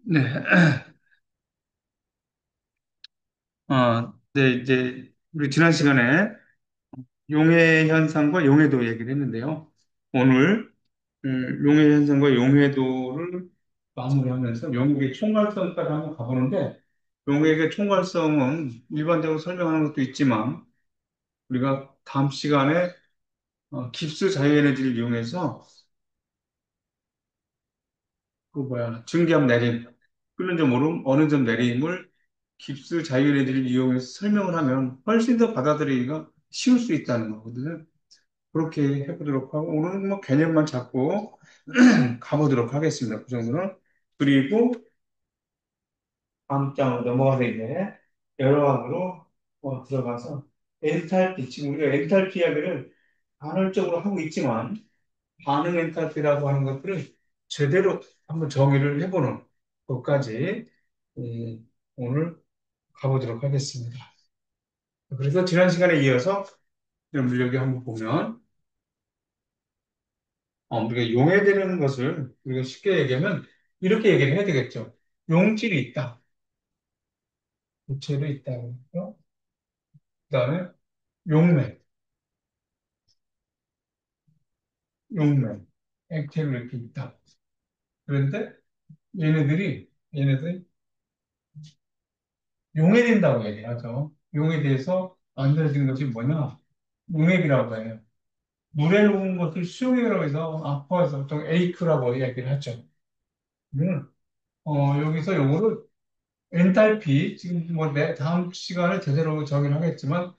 네. 네, 이제, 우리 지난 시간에 용해 현상과 용해도 얘기를 했는데요. 오늘, 용해 현상과 용해도를 마무리하면서 용액의 총괄성까지 한번 가보는데, 용액의 총괄성은 일반적으로 설명하는 것도 있지만, 우리가 다음 시간에 깁스 자유에너지를 이용해서, 증기압 내림, 끓는 점 오름, 어느 점 내림을 깁스 자유에너지를 이용해서 설명을 하면 훨씬 더 받아들이기가 쉬울 수 있다는 거거든요. 그렇게 해보도록 하고, 오늘은 뭐 개념만 잡고 가보도록 하겠습니다. 그 정도는. 그리고 다음 장으로 넘어가서 이제 여러 항으로 들어가서 엔탈피, 지금 우리가 엔탈피 이야기를 간헐적으로 하고 있지만 반응 엔탈피라고 하는 것들을 제대로 한번 정의를 해보는 것까지 오늘 가보도록 하겠습니다. 그래서 지난 시간에 이어서 여기 한번 보면 우리가 용해되는 것을 우리가 쉽게 얘기하면 이렇게 얘기를 해야 되겠죠. 용질이 있다. 부채로 있다고. 그다음에 용매, 용매, 액체로 이렇게 있다. 그런데 얘네들이 용해된다고 얘기하죠. 용에 대해서 만들어진 것이 뭐냐? 용액이라고 해요. 물에 녹은 것을 수용액이라고 해서 아파서 보통 에이크라고 얘기를 하죠. 음, 여기서 요거를 엔탈피, 지금 뭐 다음 시간에 제대로 정의를 하겠지만,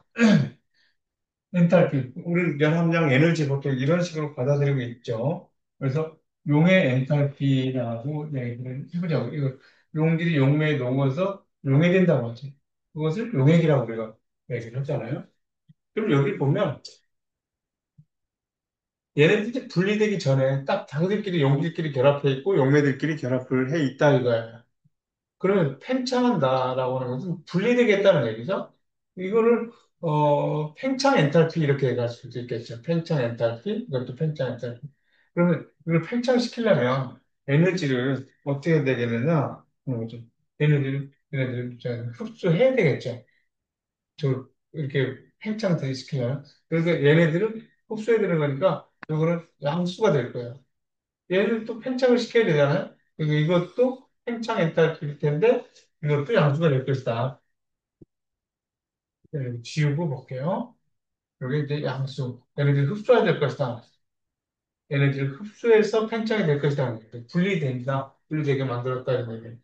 엔탈피, 우리 연함량 에너지 보통 이런 식으로 받아들이고 있죠. 그래서 용의 엔탈피라고 얘기를 해보자고. 이거 용질이 용매에 녹아서 용해된다고 하죠. 그것을 용액이라고 우리가 얘기를 하잖아요. 그럼 여기 보면 얘네들이 이제 분리되기 전에 딱 자기들끼리 용질끼리 결합해 있고 용매들끼리 결합을 해 있다 이거예요. 그러면 팽창한다라고 하는 것은 분리되겠다는 얘기죠. 이거를 팽창 엔탈피 이렇게 갈 수도 있겠죠. 팽창 엔탈피, 이것도 팽창 엔탈피. 그러면 이걸 팽창시키려면 에너지를 어떻게 되겠느냐? 거죠. 에너지를 흡수해야 되겠죠. 이렇게 팽창 시키려면. 그래서 얘네들은 흡수해야 되는 거니까 이거는 양수가 될 거예요. 얘를 또 팽창을 시켜야 되잖아요. 그리고 이것도 팽창 엔탈피일 텐데 이것도 양수가 될 것이다. 네, 지우고 볼게요. 여기 이제 양수. 얘네들 흡수해야 될 것이다. 얘네들 흡수해서 팽창이 될 것이다. 분리된다. 분리되게 만들었다. 이런 얘기.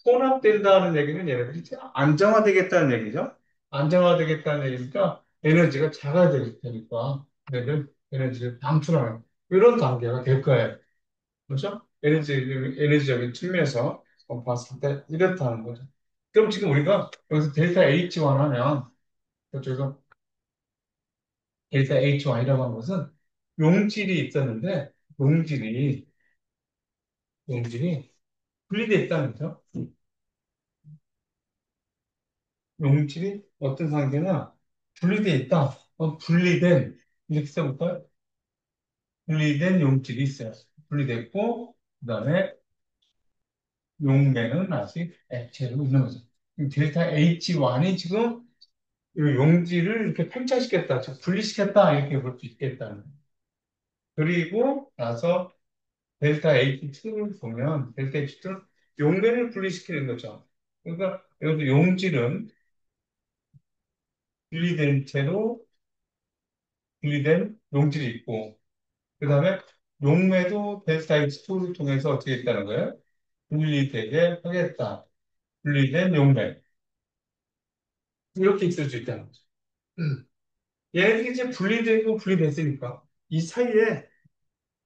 혼합된다는 얘기는 얘네들이 이제 안정화되겠다는 얘기죠. 안정화되겠다는 얘기니까 에너지가 작아야 될 테니까 얘네들 에너지를 방출하는 이런 단계가 될 거예요. 그렇죠? 에너지적인 측면에서 봤을 때 이렇다는 거죠. 그럼 지금 우리가 여기서 델타 H1 하면 저쪽에서 델타 H1이라고 하는 것은 용질이 있었는데 용질이 용질이 분리됐다는 거죠. 용질이 어떤 상태나 분리돼 있다. 분리된 이렇게 써볼까요? 분리된 용질이 있어요. 분리됐고 그다음에 용매는 아직 액체로 있는 거죠. 델타 H1이 지금 이 용지를 이렇게 팽창시켰다, 즉 분리시켰다 이렇게 볼 수 있겠다는 거예요. 그리고 나서 델타 H2를 보면 델타 H2는 용매를 분리시키는 거죠. 그러니까 여기서 용질은 분리된 채로 분리된 용질이 있고 그 다음에 용매도 델타 H2를 통해서 어떻게 있다는 거예요? 분리되게 하겠다. 분리된 용매 이렇게 있을 수 있다는 거죠. 얘네들이 이제 분리되고 분리됐으니까 이 사이에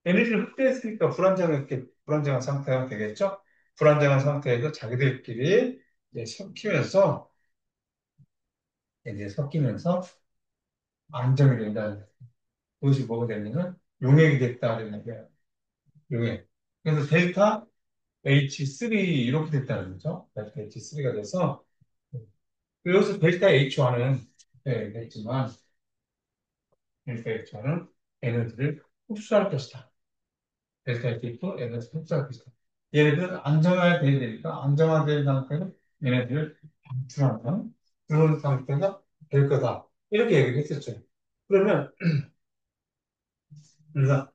에너지를 흡수했으니까 불안정한 상태가 되겠죠? 불안정한 상태에서 자기들끼리 이제 섞이면서 안정이 된다. 그것이 뭐가 되냐면 용액이 됐다는 얘기예요. 용액. 그래서 델타 H3 이렇게 됐다는 거죠. 델타 H3가 돼서 여기서 델타 H1은 됐지만 델타 H1은 에너지를 흡수할 것이다. 델타 H2도 에너지를 흡수할 것이다. 얘네들은 안정화돼야 되니까 안정화된 상태로 얘네들을 방출하는 그런 상태가 될 거다. 이렇게 얘기를 했었죠. 그러면, 우리가,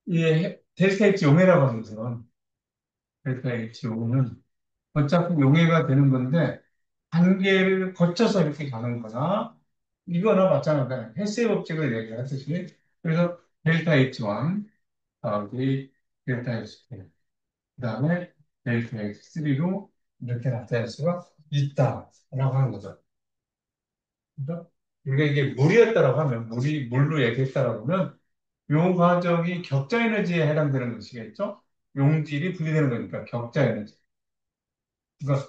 이 델타 H 용해라고 하는 것은, 델타 H 용해는 어차피 용해가 되는 건데, 단계를 거쳐서 이렇게 가는 거나, 이거나 마찬가지다. 헬스의 법칙을 얘기하듯이, 그래서 델타 H1, 여기 델타 H2, 그 다음에 델타 H3로 이렇게 나타낼 수가 있다라고 하는 거죠. 그죠? 우리가 이게 물이었다라고 하면, 물로 얘기했다라고 하면, 요 과정이 격자 에너지에 해당되는 것이겠죠? 용질이 분리되는 거니까, 격자 에너지. 그러니까,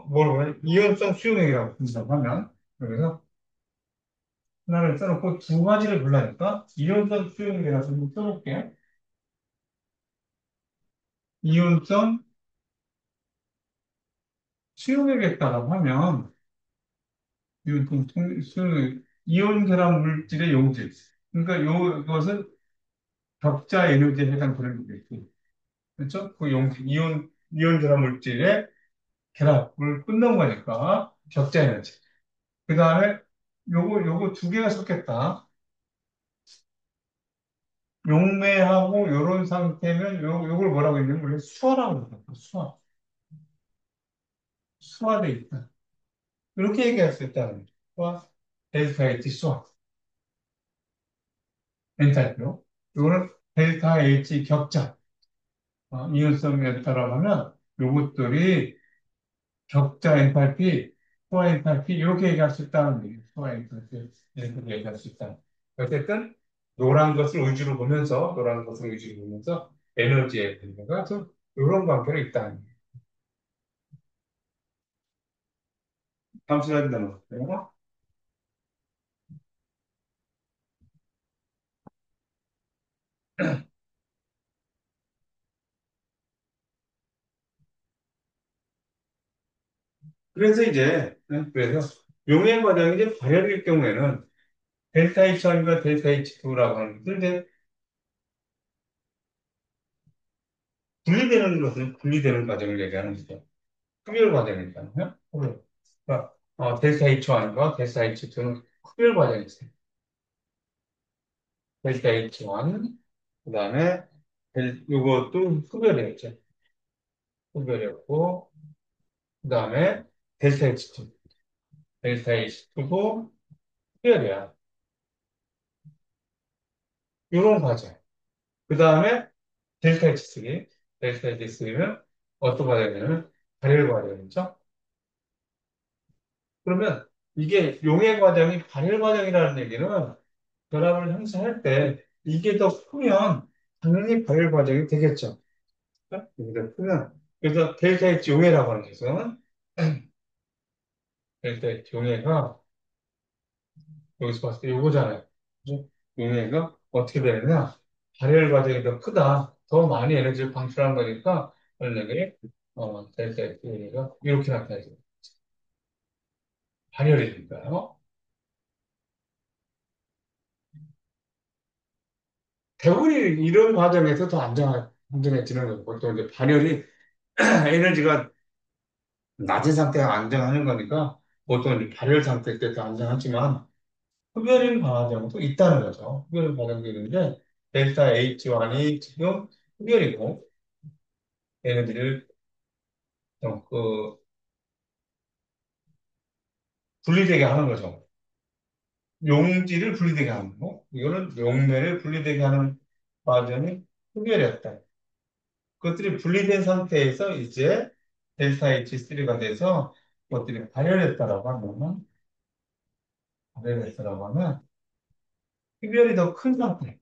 뭐라고 하냐, 이온성 수용액이라고 분다고 하면, 그래서 하나를 써놓고 두 가지를 불러니까, 이온성 수용액이라고 한번 써볼게요. 이온성 수용액에다라고 하면, 수용액, 이온 결합 물질의 용질. 그러니까 이것은 격자 에너지에 해당되는 거겠지. 그렇죠? 그 이온 결합 물질의 결합을 끊는 거니까 격자 에너지. 그 다음에 요거 두 개가 섞였다. 용매하고 요런 상태면 요걸 뭐라고 했냐면 원래 수화라고 그러요 수화. 수화돼 있다. 이렇게 얘기할 수 있다는 거죠. 수화, 델타 H 수화, 엔탈피로. 요거는 델타 H 격자, 이온성에 따라가면 요것들이 격자 엔탈피, 소화 엔탈피 이렇게 얘기할 수 있다는 얘기예요. 소화 엔탈피 이렇게 얘기할 수 있다. 어쨌든 노란 것을 위주로 보면서 에너지의 분배가 좀 이런 관계가 있다는 얘기예요. 다음 슬라이드 넘어갈게요. 그래서 이제 그래서 용해 과정이 이제 발열일 경우에는 델타 H1과 델타 H2라고 하는 것들 이제 분리되는 것은 분리되는 과정을 얘기하는 거죠. 흡열 과정이잖아요. 흡열. 그러니까 델타 H1과 델타 H2는 흡열 과정이 있어요. 델타 H1, 그 다음에 요것도 흡열이었죠. 흡열이었고, 그 다음에 델타 H2. 델타 H2도 흡열이야. 요런 과정. 그 다음에 델타 H3. 델타 H3는 어떤 과정이냐면 발열 과정이죠. 그러면 이게 용해 과정이 발열 과정이라는 얘기는 결합을 형성할 때 이게 더 크면 당연히 발열 과정이 되겠죠. 이게 더 크면 그래서 델타 H 용해라고 하는 것은 델타 H 용해가 여기서 봤을 때 요거잖아요. 그죠? 용해가 어떻게 되느냐? 발열 과정이 더 크다. 더 많이 에너지를 방출하는 거니까 만약에 델타 H 용해가 이렇게 나타나죠. 발열이니까요. 대부분이 이런 과정에서 더 안정해지는 거죠. 보통 이제 발열이 에너지가 낮은 상태가 안정하는 거니까 보통 이제 발열 상태 때 더 안정하지만 흡연인 과정도 있다는 거죠. 흡연인 과정도 있는데 델타 H1이 지금 흡연이고 에너지를 그 분리되게 하는 거죠. 용질을 분리되게 하는 거. 이거는 용매를 분리되게 하는 과정이 흡연이었다. 그것들이 분리된 상태에서 이제 델타 H3가 돼서 그것들이 발열했다라고 하면 흡연이 더 큰 상태.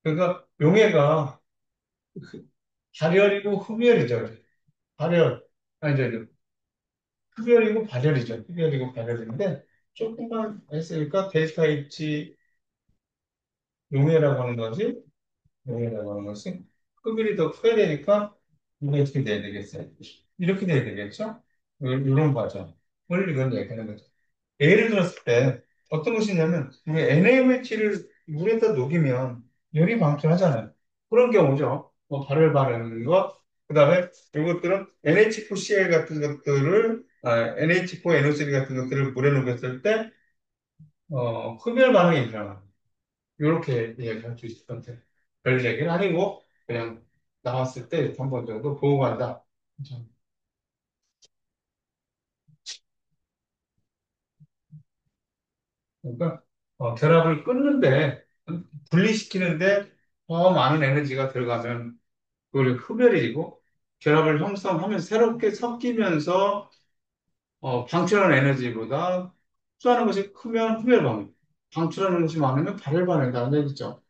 그러니까 용해가 발열이고 흡열이죠. 발열, 아니, 흡열이고 발열이죠. 흡열이고 발열인데, 조금만 했으니까 델타 H 용해라고 하는 것이, 용해라고 하는 것이, 흡열이 더 커야 되니까, 이게 어떻게 돼야 되겠어요? 이렇게 돼야 되겠죠? 이런 과정을 이건 얘기하는 거죠. 예를 들었을 때, 어떤 것이냐면, 우리 NaOH를 물에다 녹이면 열이 방출하잖아요. 그런 경우죠. 뭐 발열 바르는 것, 그다음에 이것들은 NH4CL 같은 것들을 NH4NO3 같은 것들을 물에 녹였을 때 흡열 반응이 일어나. 이렇게 이야기할 수 있을 것 같아요. 별 얘기는 아니고 그냥 나왔을 때 한 번 정도 보고 간다. 그렇죠. 그러니까 결합을 끊는데 분리시키는데 더 많은 에너지가 들어가면 그걸 흡열이고 결합을 형성하면 새롭게 섞이면서 방출하는 에너지보다 흡수하는 것이 크면 흡열 반응, 방출하는 것이 많으면 발열 반응이라는 얘기죠.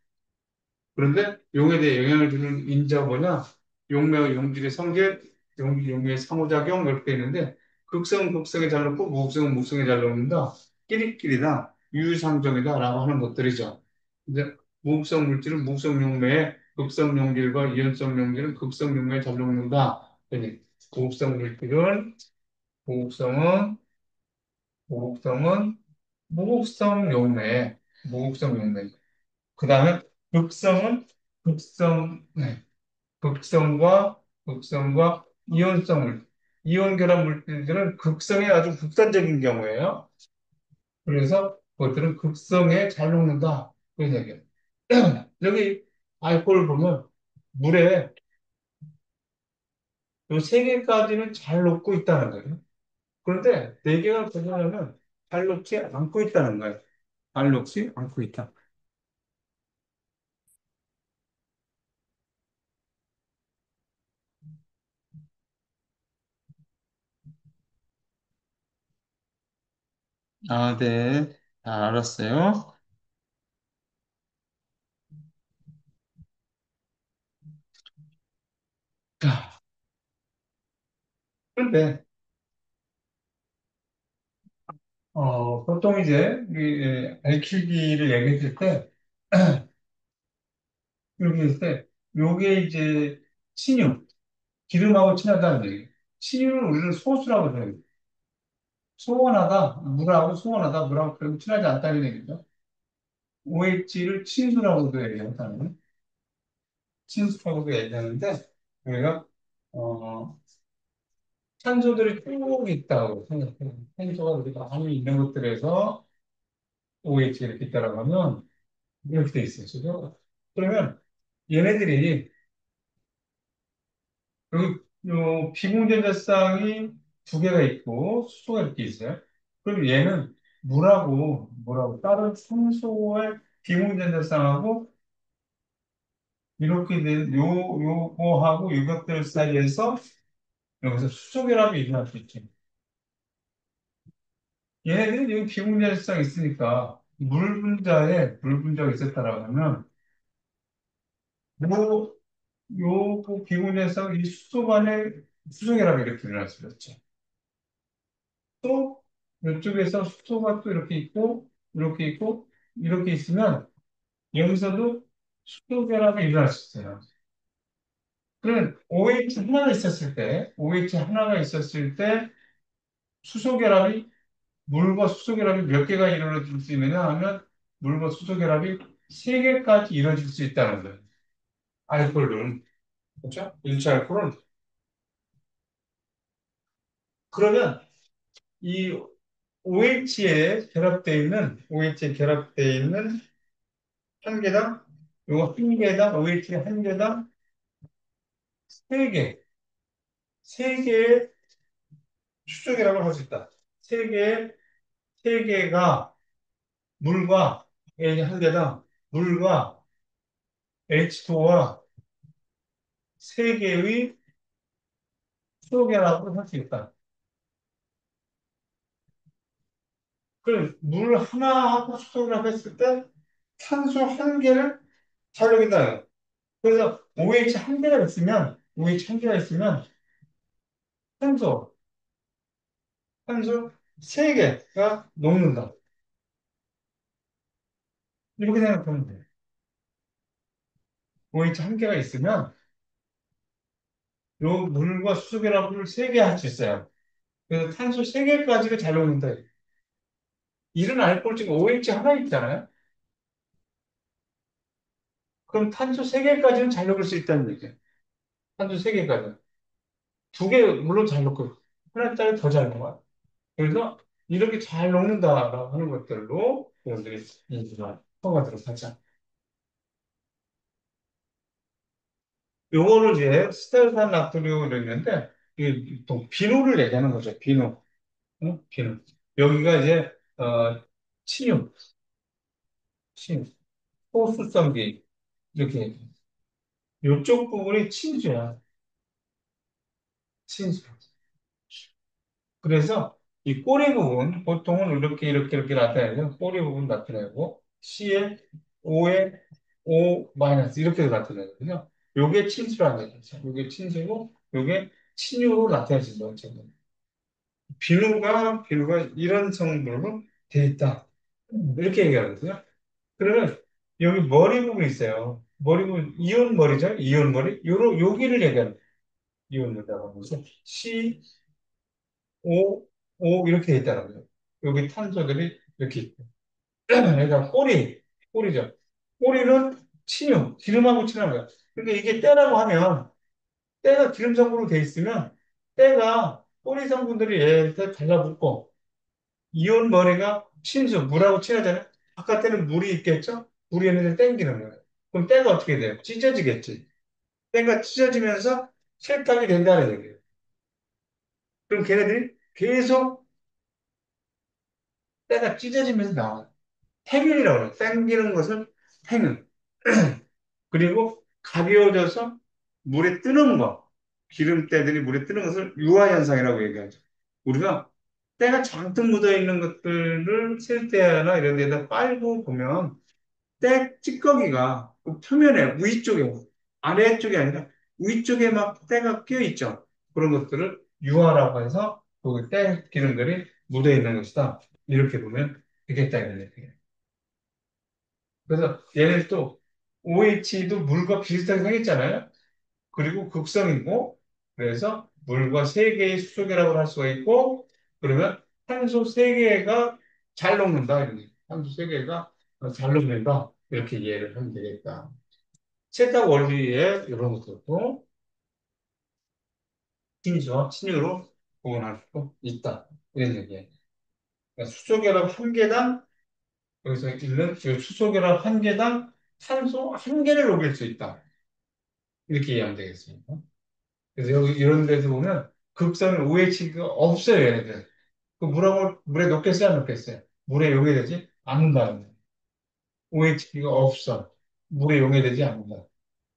그런데 용에 대해 영향을 주는 인자가 뭐냐? 용매와 용질의 성질, 용매의 상호작용 이렇게 돼 있는데 극성은 극성에 잘 녹고 무극성은 무극성에 잘 녹는다. 끼리끼리다, 유유상종이다라고 하는 것들이죠. 근데 무극성 물질은 무극성 용매에 극성 용질과 이연성 용질은 극성 용매에 잘 녹는다. 그러니 무극성 물질은 무극성은 무극성은 무극성 용매, 무극성 용매. 그 다음에 극성은 네, 극성과 이온성 물질. 이온 결합 물질들은 극성에 아주 극단적인 경우예요. 그래서 그것들은 극성에 잘 녹는다. 그런 얘기예요. 여기 알코올을 보면 물에 이 세 개까지는 잘 녹고 있다는 거예요. 그런데 네 개가 보면은 잘 녹지 않고 있다는 거예요. 잘 녹지 않고 있다. 아, 네. 잘 알았어요. 자, 그런데 보통 이제 이 알킬기를 얘기했을 때 이렇게 했을 때 요게 이제 친유, 기름하고 친하다는 얘기예요. 친유를 우리는 소수라고 해요. 소원하다, 물하고 결국 친하지 않다는 얘기죠. OH를 친수라고도 얘기한다는 친수라고도 얘기하는데 우리가 어, 탄소들이 쭉 있다고 생각해요. 탄소가 우리가 많이 있는 것들에서 OH 이렇게 있다라고 하면 이렇게 돼 있어요. 그죠? 그러면 얘네들이 여기 비공전자쌍이 두 개가 있고 수소가 이렇게 있어요. 그럼 얘는 물하고 다른 산소의 비공전자쌍하고 이렇게 된 요거하고 이것들 사이에서 여기서 수소 결합이 일어날 수 있죠. 얘네들은 여기 비공전자쌍이 있으니까 물 분자가 있었다라고 하면 요 요거 비공전자쌍 이 수소 간에 수소 결합이 이렇게 일어날 수 있죠. 또 이쪽에서 수소가 또 이렇게 있고, 이렇게 있으면 여기서도 수소 결합이 일어날 수 있어요. 그럼 OH 하나가 있었을 때 수소 결합이 물과 수소 결합이 몇 개가 이루어질 수 있느냐 하면 물과 수소 결합이 세 개까지 이루어질 수 있다는 거예요. 알코올은 그렇죠? 일체 알코올은 그러면 이 OH에 결합되어 있는 한 개당, 요거 한 개당, OH 한 개당 세 개, 세 개의 수정이라고 할 수 있다. 세 개가 물과, 한 개당 물과 H2와 세 개의 수소결합을 할 수 있다. 그럼 물 하나하고 수소결합 했을 때 탄소 한 개를 살려긴다. 그래서 OH 한 개가 있으면 탄소, 탄소 세 개가 녹는다. 이렇게 생각하면 돼. OH 한 개가 있으면 요 물과 수소결합을 세 개 할 수 있어요. 그래서 탄소 세 개까지가 잘 녹는다. 이런 알코올 지금 OH 하나 있잖아요. 그럼 탄소 3개까지는 잘 녹일 수 있다는 얘기예요. 탄소 3개까지. 2개, 물론 잘 녹고, 하나짜리 더 잘 녹아. 그래서 이렇게 잘 녹는다라고 하는 것들로 여러분들이 인지가 통하도록 하자. 요거를 이제 스테르산 나트륨으로 있는데, 이게 또 비누를 얘기하는 거죠. 비누. 응? 비누. 여기가 이제, 침유, 침유, 호수성비, 이렇게. 요쪽 부분이 침수야. 침수. 그래서 이 꼬리 부분, 보통은 이렇게 나타내죠. 꼬리 부분 나타내고, C에, O에, O 마이너스 이렇게 나타내거든요. 요게 침수라는 얘기죠. 요게 침수고, 요게 침유로 나타내진다. 비누가 이런 성분으로 돼 있다. 이렇게 얘기하거든요. 그러면 여기 머리 부분이 있어요. 머리 부분, 이온 머리죠? 이온 머리? 여기를 얘기하는 거예요. 이온 머리라고 하는 거죠. C, O, O 이렇게 돼 있다는 거예요. 여기 탄소들이 이렇게 있고. 그러니까 꼬리죠. 꼬리는 친유, 기름하고 친한 거야. 그러니까 이게 때라고 하면, 때가 기름 성분으로 돼 있으면, 때가 꼬리 성분들이 얘한테 달라붙고, 이온 머리가 친수, 물하고 친하잖아요. 바깥에는 물이 있겠죠? 물이 있는데 땡기는 거예요. 그럼 때가 어떻게 돼요? 찢어지겠지. 때가 찢어지면서 실탁이 된다는 얘기예요. 그럼 걔네들이 계속 때가 찢어지면서 나와요. 태균이라고 그래요. 땡기는 것을 태균. 그리고 가벼워져서 물에 뜨는 거, 기름때들이 물에 뜨는 것을 유화현상이라고 얘기하죠. 우리가 때가 잔뜩 묻어 있는 것들을 셀때나 이런 데다 빨고 보면 때 찌꺼기가 그 표면에 위쪽에 아래쪽이 아니라 위쪽에 막 때가 끼어 있죠. 그런 것들을 유화라고 해서 그 때 기름들이 묻어 있는 것이다. 이렇게 보면 되겠다 이런 얘기예요. 그래서 얘네도 OH도 물과 비슷하게 생겼잖아요. 그리고 극성이고, 그래서 물과 세 개의 수소결합을 할 수가 있고, 그러면 탄소 세 개가 잘 녹는다. 이런 얘기. 탄소 세 개가 잘 녹는다. 이렇게 이해를 하면 되겠다. 세탁 원리에 이런 것들도 친수와 친유로 구분할 수 있다. 이런 얘기예요. 그러니까 수소결합 한 개당, 여기서 있는 그 수소결합 한 개당 탄소 한 개를 녹일 수 있다. 이렇게 이해하면 되겠습니다. 그래서 여기 이런 데서 보면 극성은 OH가 없어요, 얘네들. 그 물하고 물에 녹겠어요, 안 녹겠어요? 물에 용해되지 않는다는 거예요. OH가 없어. 물에 용해되지 않는다.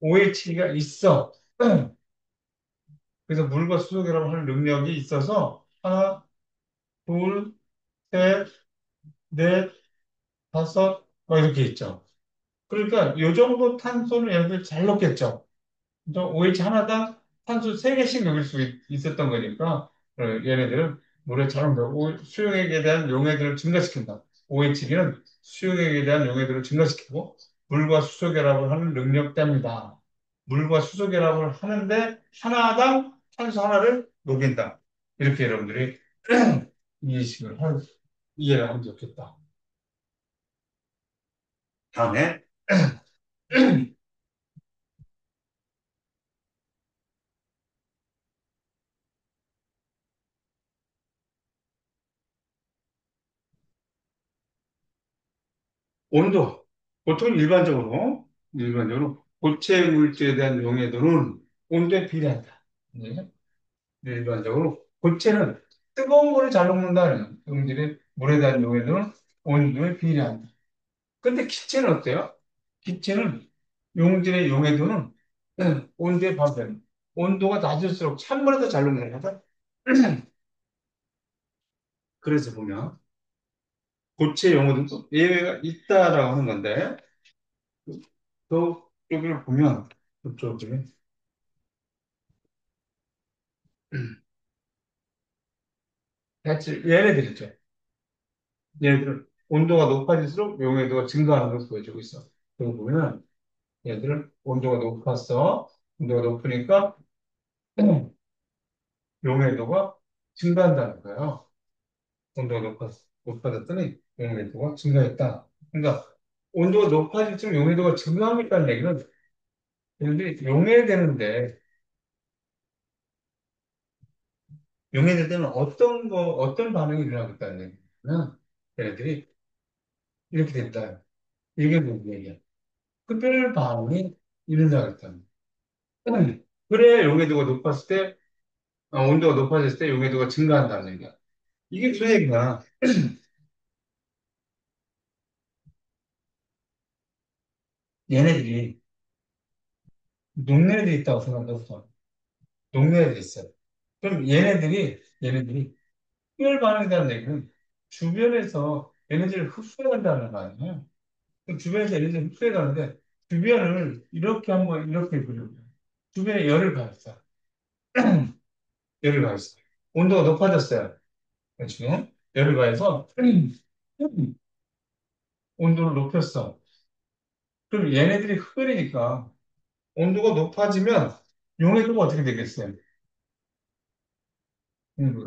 OH가 있어. 그래서 물과 수소 결합을 하는 능력이 있어서 하나, 둘, 셋, 넷, 다섯, 막 이렇게 있죠. 그러니까 이 정도 탄소는 얘네들 잘 녹겠죠. OH 하나당 탄소 3개씩 녹일 수 있었던 거니까 얘네들은 물에 잘 녹고 수용액에 대한 용해들을 증가시킨다. OH기는 수용액에 대한 용해들을 증가시키고 물과 수소 결합을 하는 능력 때문이다. 물과 수소 결합을 하는데 하나당 탄소 하나를 녹인다. 이렇게 여러분들이 이해식을 이해를 하면 좋겠다. 다음에 온도. 보통 일반적으로 고체 물질에 대한 용해도는 온도에 비례한다. 네. 일반적으로 고체는 뜨거운 물을 잘 녹는다는 음질의 물에 대한 용해도는 온도에 비례한다. 근데 기체는 어때요? 기체는 용질의 용해도는 온도에 반대로 온도가 낮을수록 찬물에 더 잘 녹는 거다. 그래서 보면 고체 용해도도 예외가 있다라고 하는 건데 또 여기를 보면 이쪽에 얘네들 있죠. 얘네들은 온도가 높아질수록 용해도가 증가하는 것을 보여주고 있어. 그거 보면 얘들은 온도가 높았어. 온도가 높으니까 용해도가 증가한다는 거예요. 온도가 높아졌더니 용해도가 증가했다. 그러니까 온도가 높아질수록 용해도가 증가하겠다는 얘기는 얘네들이 용해되는데 용해될 때는 어떤 반응이 일어나겠다는 얘기냐면 얘네들이 이렇게 된다. 이게 무슨 얘기야? 흡별 반응이 일어나겠다는 거야. 그래 용해도가 높았을 때, 온도가 높아졌을 때 용해도가 증가한다는 얘기야. 이게 무슨 얘기냐? 얘네들이 녹내들이 있다고 생각해보자. 녹내들이 있어요. 그럼 얘네들이 흡열 반응이라는 얘기는 주변에서 에너지를 흡수해간다는 거 아니에요? 그럼 주변에서 에너지를 흡수해가는데 주변을 이렇게 한번 이렇게 그려요. 주변에 열을 가했어. 열을 가했어. 온도가 높아졌어요. 지금 열을 가해서 온도를 높였어. 그럼 얘네들이 흡열이니까 온도가 높아지면 용해도가 어떻게 되겠어요?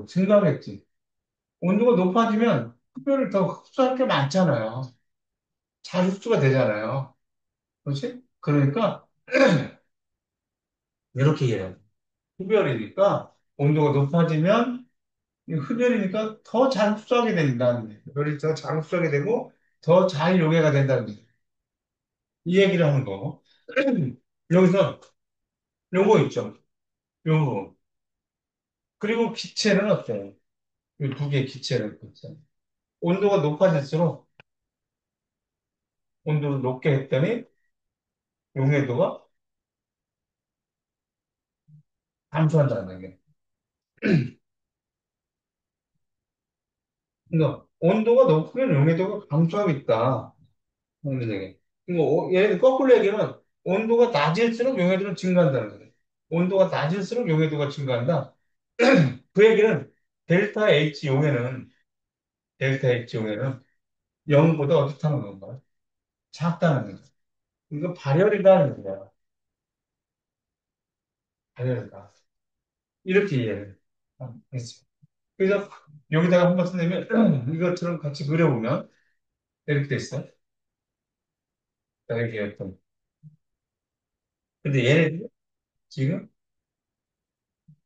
증가하겠지. 온도가 높아지면 흡열을 더 흡수할 게 많잖아요. 잘 흡수가 되잖아요. 그렇지? 그러니까 이렇게 이해해요. 흡열이니까 온도가 높아지면 이 흡열이니까 더 잘 흡수하게 된다는 거예요. 흡열이 더 잘 흡수하게 되고 더 잘 용해가 된다는 거예요. 이 얘기를 하는 거. 여기서 요거 있죠. 요거. 그리고 기체는 어때요? 이 두 개의 기체를 있잖아요. 온도가 높아질수록 온도를 높게 했더니 용해도가 감소한다는 거예요. 그러니까 온도가 높으면 용해도가 감소하겠다. 얘기. 얘네들 거꾸로 얘기하면 온도가 낮을수록 용해도는 증가한다는 거예요. 온도가 낮을수록 용해도가 증가한다. 그 얘기는 델타 H 용해는 0보다 어떻다는 건가? 작다는 거죠. 이거 발열이라는 거야. 발열이다. 이렇게 이해를 했어요. 그래서 여기다가 한번 쓰려면 이것처럼 같이 그려보면 이렇게 됐어. 이렇게 했던. 근데 얘네들 지금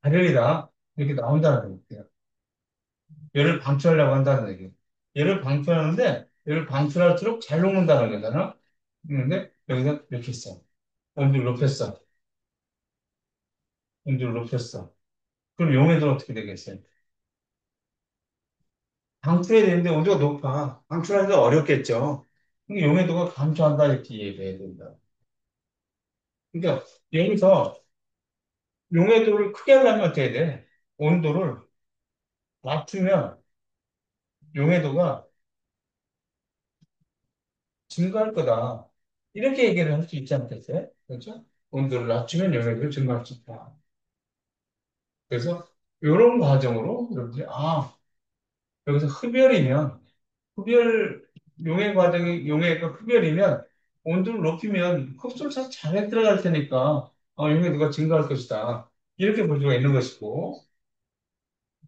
발열이다. 이렇게 나온다는 거예요. 얘를 방출하려고 한다는 얘기예요. 얘를 방출하는데 얘를 방출할수록 잘 녹는다는 거잖아. 근데 여기서 이렇게 했어. 온도를 높였어. 온도를 높였어. 그럼 용해도는 어떻게 되겠어요? 방출해야 되는데 온도가 높아. 방출하기가 어렵겠죠. 그러니까 용해도가 감소한다 이렇게 이해해야 된다. 그러니까 여기서 용해도를 크게 하려면 어떻게 해야 돼? 온도를 낮추면 용해도가 증가할 거다. 이렇게 얘기를 할 수 있지 않겠어요? 그렇죠? 온도를 낮추면 용해도가 증가할 수 있다. 그래서 이런 과정으로 여러분들이 여기서 흡열 용해 과정이 용해가 흡열이면 온도를 높이면 흡수를 잘 들어갈 테니까 용해도가 증가할 것이다. 이렇게 볼 수가 있는 것이고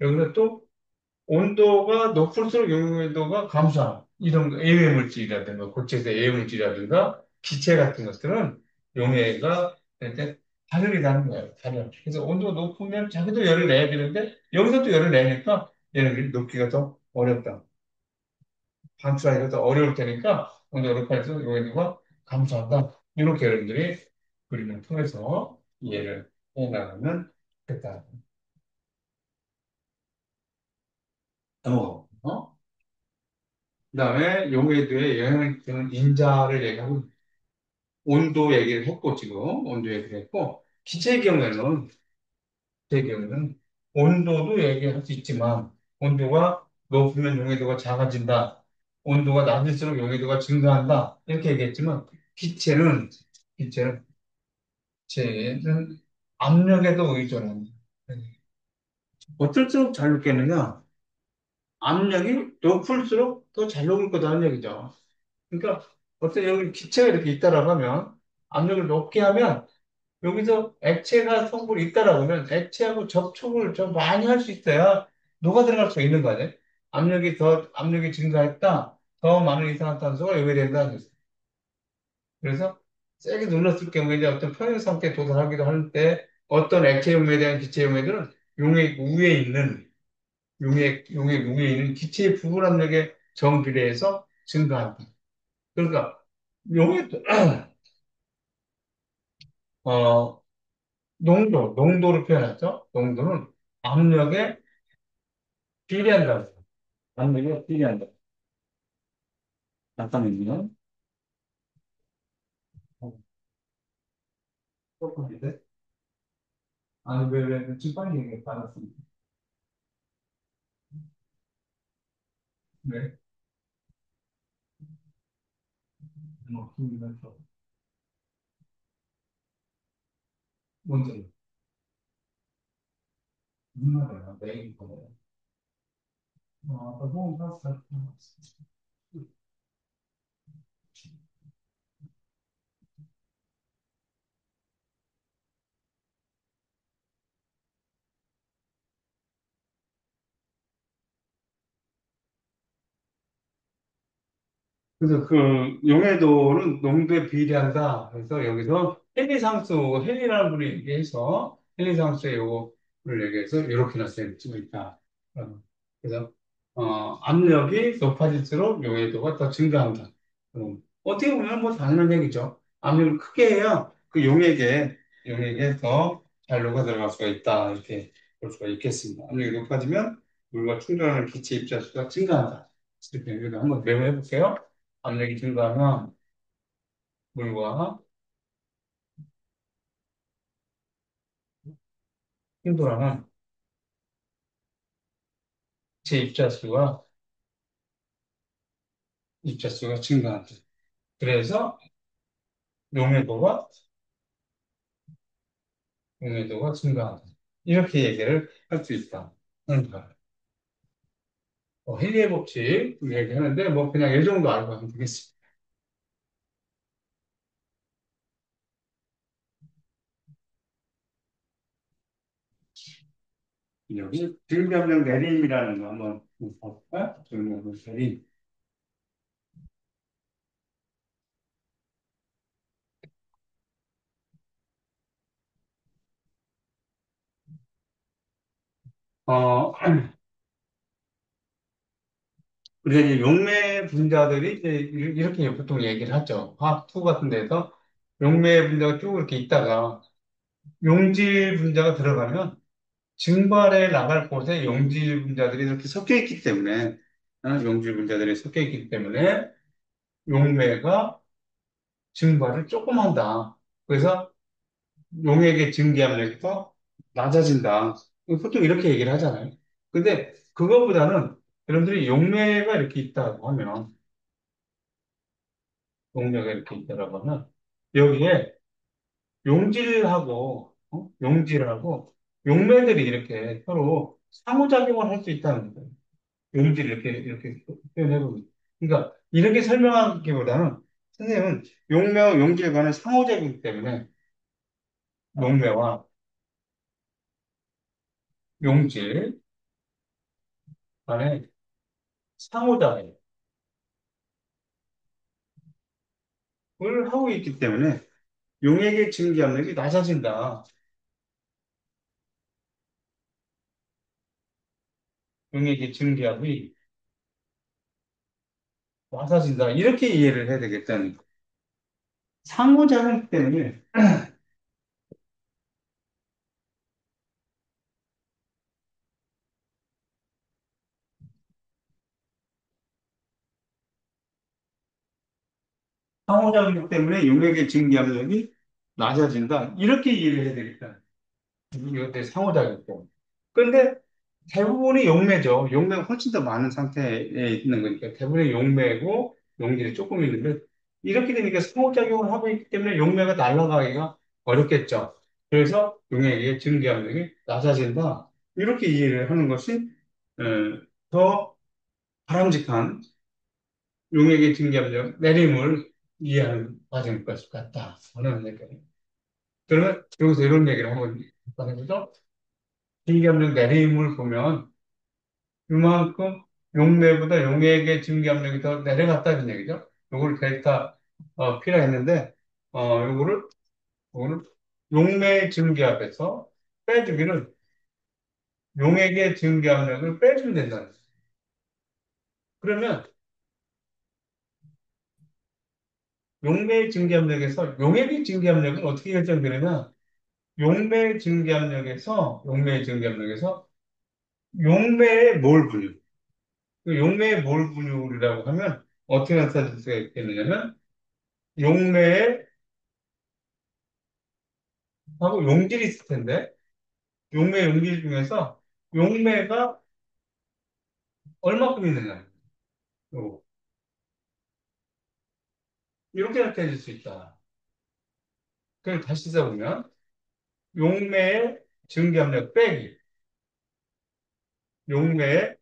여기서 또 온도가 높을수록 용해도가 감소함. 이런 예외 물질이라든가 고체에서 예외 물질이라든가 기체 같은 것들은 용해가 이제 발열이 나는 거예요. 발열. 그래서 온도가 높으면 자기도 열을 내야 되는데 여기서 또 열을 내니까 얘네들이 녹기가 더 어렵다. 방출하기가 더 어려울 테니까 온도가 높아져서 용해도가 감소한다. 이렇게 여러분들이 그림을 통해서 이해를 해 나가면 좋겠다. 그다음에 용해도에 영향을 주는 인자를 얘기하고 온도 얘기를 했고 지금 온도 얘기를 했고 기체의 경우에는 온도도 얘기할 수 있지만 온도가 높으면 용해도가 작아진다. 온도가 낮을수록 용해도가 증가한다. 이렇게 얘기했지만 기체는 기체는 기체는 압력에도 의존합니다. 어떨수록 잘 녹겠느냐? 압력이 높을수록 더 잘 녹을 거다는 얘기죠. 그러니까 어떤 여기 기체가 이렇게 있다라고 하면 압력을 높게 하면 여기서 액체가 성분이 있다라고 하면 액체하고 접촉을 좀 많이 할 수 있어야 녹아 들어갈 수 있는 거 아니에요? 압력이 증가했다. 더 많은 이산화탄소가 요구된다. 그래서 세게 눌렀을 경우에 이제 어떤 평형 상태에 도달하기도 할 때 어떤 액체 용매에 대한 기체 용매들은 용액 위에 있는 용액 위에 있는 기체의 부분 압력에 정비례해서 증가한다. 그러니까 용액 어 농도를 표현하죠. 농도는 압력에 비례한다. 압력에 비례한다. 잠깐만요. 조금인데? 아니, 왜, 지금 빨리 얘기 받았습니다. 네. 김민서. 먼저, 무슨 말이야? 내일 거예요. 아까 소금 샀어. 그래서 그 용해도는 농도에 비례한다. 그래서 여기서 헨리라는 분이 얘기해서 헨리상수의 요거를 얘기해서 이렇게 나타낼 수 있다. 그래서 압력이 높아질수록 용해도가 더 증가한다. 어떻게 보면 뭐 당연한 얘기죠. 압력을 크게 해야 그 용액에 더 잘 녹아 들어갈 수가 있다. 이렇게 볼 수가 있겠습니다. 압력이 높아지면 물과 충돌하는 기체 입자수가 증가한다. 이렇게 여기다 한번 메모해 볼게요. 압력이 증가하면 물과 충돌하는 제 입자수가 증가한다. 그래서 용해도가 용해도가 증가한다. 이렇게 얘기를 할 수 있다. 그러니까 헨리의 법칙 얘기하는데 뭐 그냥 이 정도 알고 하면 되겠습니다. 여기 등병력 내림이라는 거 한번 볼까? 등병력 내림. 어, 우리가 이제 용매 분자들이 이제 이렇게 보통 얘기를 하죠. 화학 투 같은 데서 용매 분자가 쭉 이렇게 있다가 용질 분자가 들어가면 증발해 나갈 곳에 용질 분자들이 이렇게 섞여 있기 때문에 용질 분자들이 섞여 있기 때문에 용매가 증발을 조금 한다. 그래서 용액의 증기압력이 더 낮아진다. 보통 이렇게 얘기를 하잖아요. 근데 그거보다는 여러분들이 용매가 이렇게 있다고 하면 용매가 이렇게 있다고 하면 여기에 용질하고 용매들이 이렇게 서로 상호작용을 할 수 있다는 거예요. 용지를 이렇게 표현해 보면. 그러니까, 이렇게 설명하기보다는, 선생님은 용매와 용지에 관한 상호작용 때문에, 용매와 용질 간의 상호작용을 하고 있기 때문에, 용액의 증기압력이 낮아진다. 용액의 증기압이 낮아진다. 이렇게 이해를 해야 되겠다는 거예요. 상호작용 때문에, 상호작용 때문에 용액의 증기압력이 낮아진다. 이렇게 이해를 해야 되겠다. 이것들 상호작용 때문에. 근데 대부분이 용매죠. 용매가 훨씬 더 많은 상태에 있는 거니까 대부분이 용매고 용질이 조금 있는데 이렇게 되니까 상호작용을 하고 있기 때문에 용매가 날아가기가 어렵겠죠. 그래서 용액의 증기압력이 낮아진다. 이렇게 이해를 하는 것이 어, 더 바람직한 용액의 증기압력 내림을 이해하는 과정일 것 같다. 저는 이렇게. 그러면 여기서 이런 얘기를 한번 하는 거죠. 증기압력 내림을 보면 그만큼 용매보다 용액의 증기압력이 더 내려갔다는 얘기죠. 요걸 데이터 필요했는데 요거를, 요거를 용매 증기압에서 빼주기를 용액의 증기압력을 빼주면 된다는 거예요. 그러면 용매의 증기압력에서 용액의 증기압력은 어떻게 결정되느냐? 용매의 증기압력에서 용매의 몰 분율. 그 용매의 몰 분율이라고 하면 어떻게 나타낼 수가 있겠느냐면 용매의 하고 용질이 있을 텐데 용매 용질 중에서 용매가 얼마큼 있느냐. 요- 이렇게 나타낼 수 있다. 그럼 다시 써보면 용매의 증기압력 빼기 용매의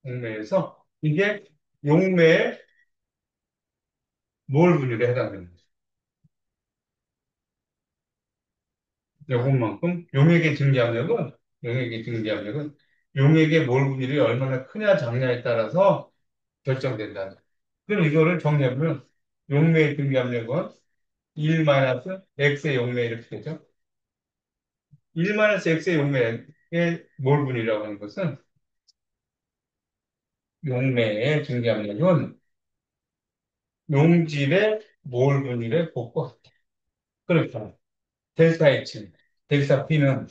용매에서 이게 용매의 몰 분율에 해당됩니다. 요것만큼 용액의 증기압력은 용액의 몰 분율이 얼마나 크냐 작냐에 따라서 결정된다. 그럼 이거를 정리해보면 용매의 증기압력은 1 x의 용매 이렇게 되죠. 1 x의 용매의 몰 분율이라고 하는 것은 용매의 증기압력은 용질의 몰 분율의 곱과 그렇죠. 델타 H, 델타 P는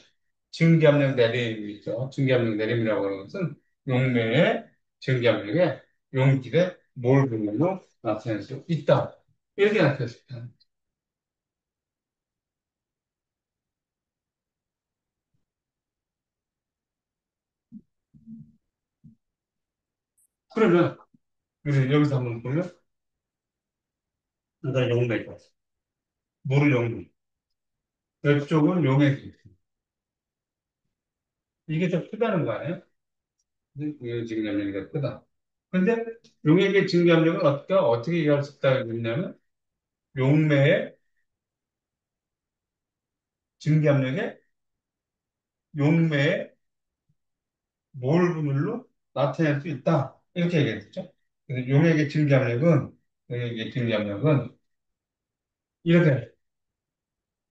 증기압력 내림이죠. 증기압력 내림이라고 하는 것은 용매의 증기압력에 용질의 몰 분율로 나타낼 수 있다. 이렇게 나타낼 수 있다. 그러면 우리 여기서 한번 보면 일단 용매가 물을 용매. 이쪽은 용액이. 이게 더 크다는 거 아니에요? 용액 증기압력이 더 크다. 근데 용액의 증기압력은 어떻게 이해할 수 있다고 했냐면 용매의 증기압력에 용매의 몰 분율로 나타낼 수 있다. 이렇게 얘기했죠. 그래서 용액의 증기압력은 이렇게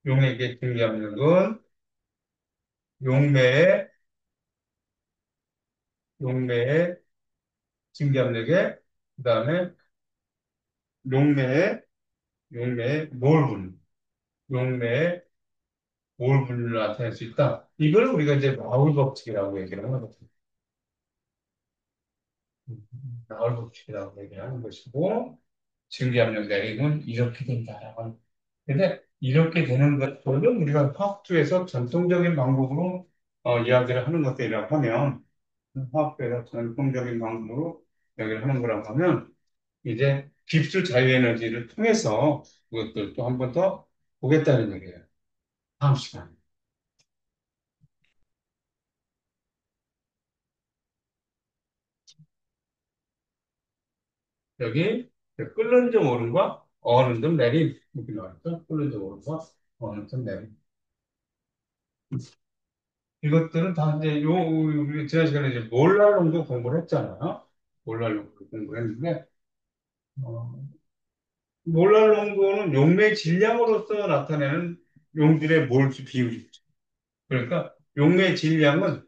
용액의 증기압력은 용매의 용매의 증기압력에 그다음에 용매의 용매의 몰 분율 용매의 몰 분율로 나타낼 수 있다. 이걸 우리가 이제 라울 법칙이라고 얘기를 하거든요. 라울 법칙이라고 얘기하는 것이고 증기압력 내림은 이렇게 된다라고 합니다. 근데 이렇게 되는 것들은 우리가 화학투에서 전통적인 방법으로 이야기를 하는 것들이라고 하면 화학투에서 전통적인 방법으로 이야기를 하는 거라고 하면 이제 깁스 자유에너지를 통해서 그것들 또 한 번 더 보겠다는 얘기예요. 다음 시간에. 여기 끓는 점 오름과 어는 점 내림 이렇게 나와있죠. 끓는 점 오름과 어는 점 내림. 이것들은 다 이제 우리 지난 시간에 이제 몰랄 농도 공부를 했잖아요. 몰랄 농도 공부를 했는데 어, 몰랄 농도는 용매 질량으로서 나타내는 용질의 몰수 비율이죠. 그러니까 용매 질량은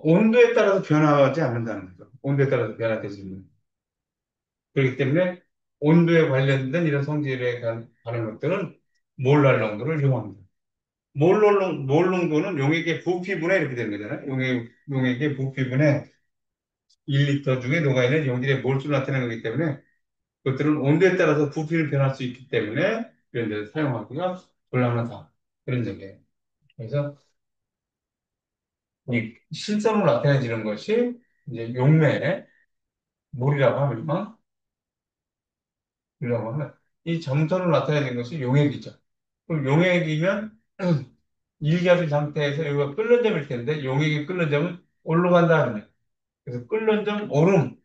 온도에 따라서 변화하지 않는다는 거죠. 온도에 따라서 변화되지 않는. 그렇기 때문에 온도에 관련된 이런 성질에 관한 것들은 몰랄 농도를 이용합니다. 몰 농도는 용액의 부피분에 이렇게 되는 거잖아요. 용액의 부피분에 1리터 중에 녹아있는 용질의 몰수를 나타내는 거기 때문에 그것들은 온도에 따라서 부피를 변할 수 있기 때문에 이런 데서 사용하기가 곤란하다. 그런 얘기예요. 그래서 이 실선으로 나타내지는 것이 이제 용매의 물이라고 하면, 이라고 하면 이 점선으로 나타내는 것이 용액이죠. 그럼 용액이면 일기압의 상태에서 여기가 끓는 점일 텐데 용액이 끓는 점은 올라간다 하면 그래서 끓는 점 오름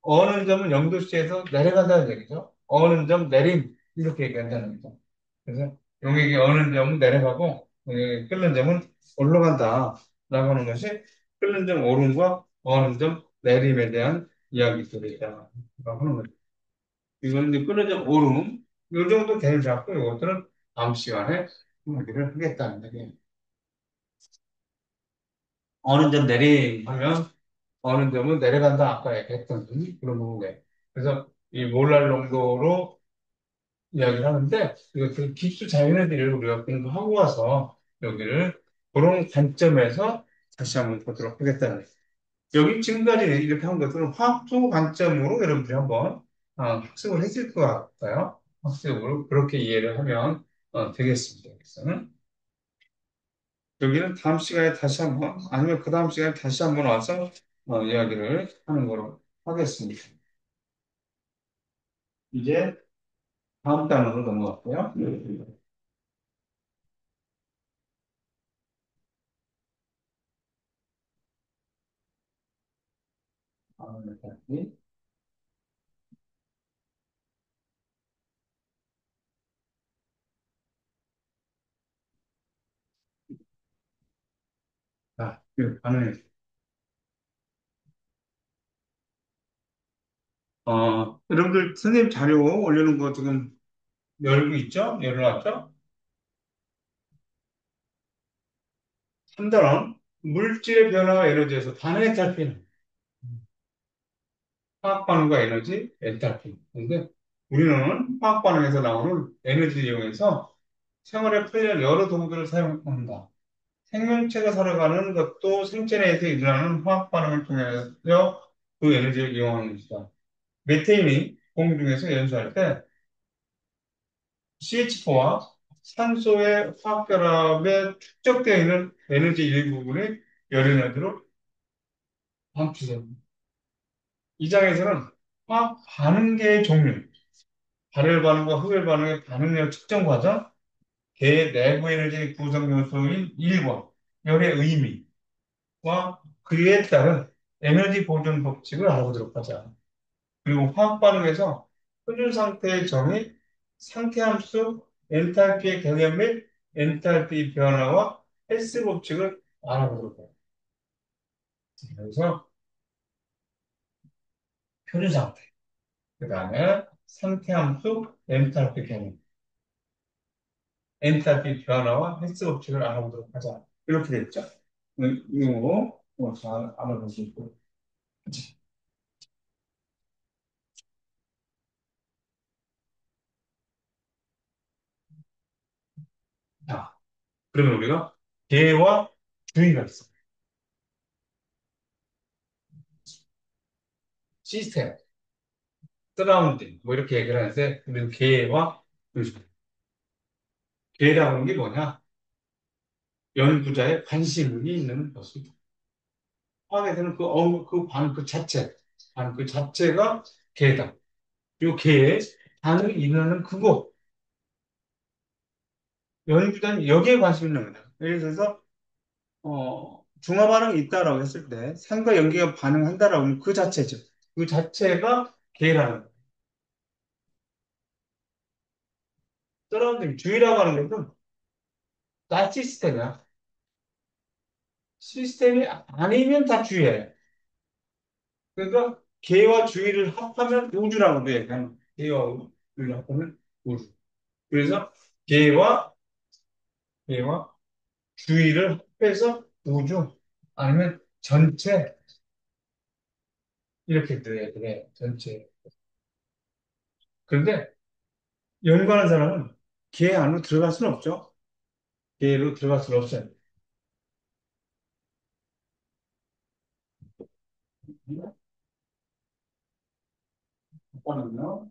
어는 점은 0도씨에서 내려간다는 얘기죠. 어는 점 내림 이렇게 얘기한다는 거죠. 그래서 용액이 어는 점은 내려가고 끓는 점은 올라간다라고 하는 것이 끓는 점 오름과 어는 점 내림에 대한 이야기들이다라고 하는 거죠. 이거는 이제 끊어진 오름. 이 정도 대를 잡고 이것들은 다음 시간에 이야기를 하겠다는 얘기예요. 어느 점 내리면 어느 점은 내려간다. 아까 얘기했던 그런 부분이에요. 그래서 이 몰랄 농도로 이야기를 하는데 이것들 기수 자연애들을 우리가 공부하고 와서 여기를 그런 관점에서 다시 한번 보도록 하겠다는 거예요. 여기 지금까지 이렇게 한 것들은 화학적 관점으로 여러분들이 한번 학습을 했을 것 같아요. 학습으로 그렇게 이해를 하면 되겠습니다. 그래서는 여기는 다음 시간에 다시 한번 아니면 그 다음 시간에 다시 한번 와서 이야기를 하는 거로 하겠습니다. 이제 다음 단어로 넘어갈게요. 여기까지. 자, 그 반응해. 여러분들 선생님 자료 올리는 거 지금 열고 있죠? 열어놨죠? 3단원 물질의 변화와 에너지에서 반응의 탈피는 화학 반응과 에너지, 엔탈피. 근데 우리는 화학 반응에서 나오는 에너지를 이용해서 생활에 편리한 여러 도구들을 사용한다. 생명체가 살아가는 것도 생체 내에서 일어나는 화학 반응을 통해서 그 에너지를 이용하는 것이다. 메테인이 공기 중에서 연소할 때 CH4와 산소의 화학 결합에 축적되어 있는 에너지 일부분이 열 에너지로 방출됩니다. 이 장에서는 화학 반응계의 종류, 발열 반응과 흡열 반응의 반응력 측정 과정, 개 내부 에너지 구성 요소인 일과 열의 의미와 그에 따른 에너지 보존 법칙을 알아보도록 하자. 그리고 화학 반응에서 표준 상태의 정의, 상태 함수, 엔탈피의 개념 및 엔탈피 변화와 헬스 법칙을 알아보도록 해요. 그래서 표준 상태, 그 다음에 상태 함수, 엔탈피 개념, 엔탈피 변화와 헬스 법칙을 알아보도록 하자. 이렇게 됐죠. 이거 잘 알아보시고. 자, 그러면 우리가 개와 주의가 있어. 시스템, 서라운딩, 뭐 이렇게 얘기를 하는데, 우리는 개와 주의. 개라고 하는 게 뭐냐? 연구자의 관심이 있는 것입니다. 화학에서는 그 자체, 그 자체가 개다. 이 개의 반응이 일어나는 그곳, 연구자는 여기에 관심 있는 거다. 예를 들어서, 중화 반응이 있다라고 했을 때, 산과 연기가 반응한다라고 하면 그 자체죠. 그 자체가 개라는 거예요. 서라운딩, 주의라고 하는 것은 다 시스템이야. 시스템이 아니면 다 주의예요. 그러니까 개와 주의를 합하면 우주라고 돼. 그냥 개와 주의를 합하면 우주. 그래서 개와 개와 주의를 합해서 우주 아니면 전체 이렇게 돼야 돼. 전체. 그런데 연구하는 사람은 개 안으로 들어갈 수는 없죠. 개로 들어갈 수는 없어요. 잠깐만요.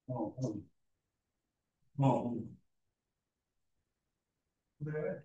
어, 어, 어. 그래.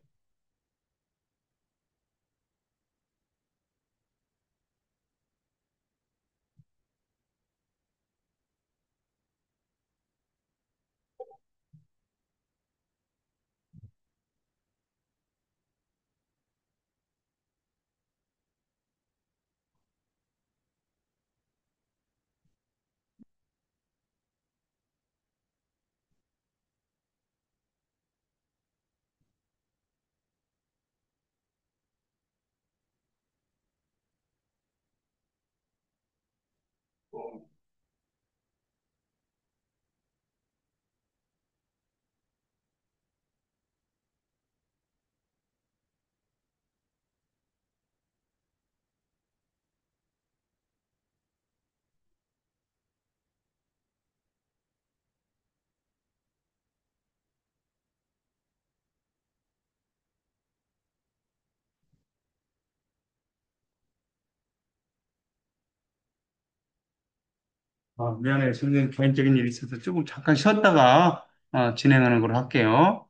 미안해. 선생님 개인적인 일이 있어서 조금 잠깐 쉬었다가 진행하는 걸로 할게요.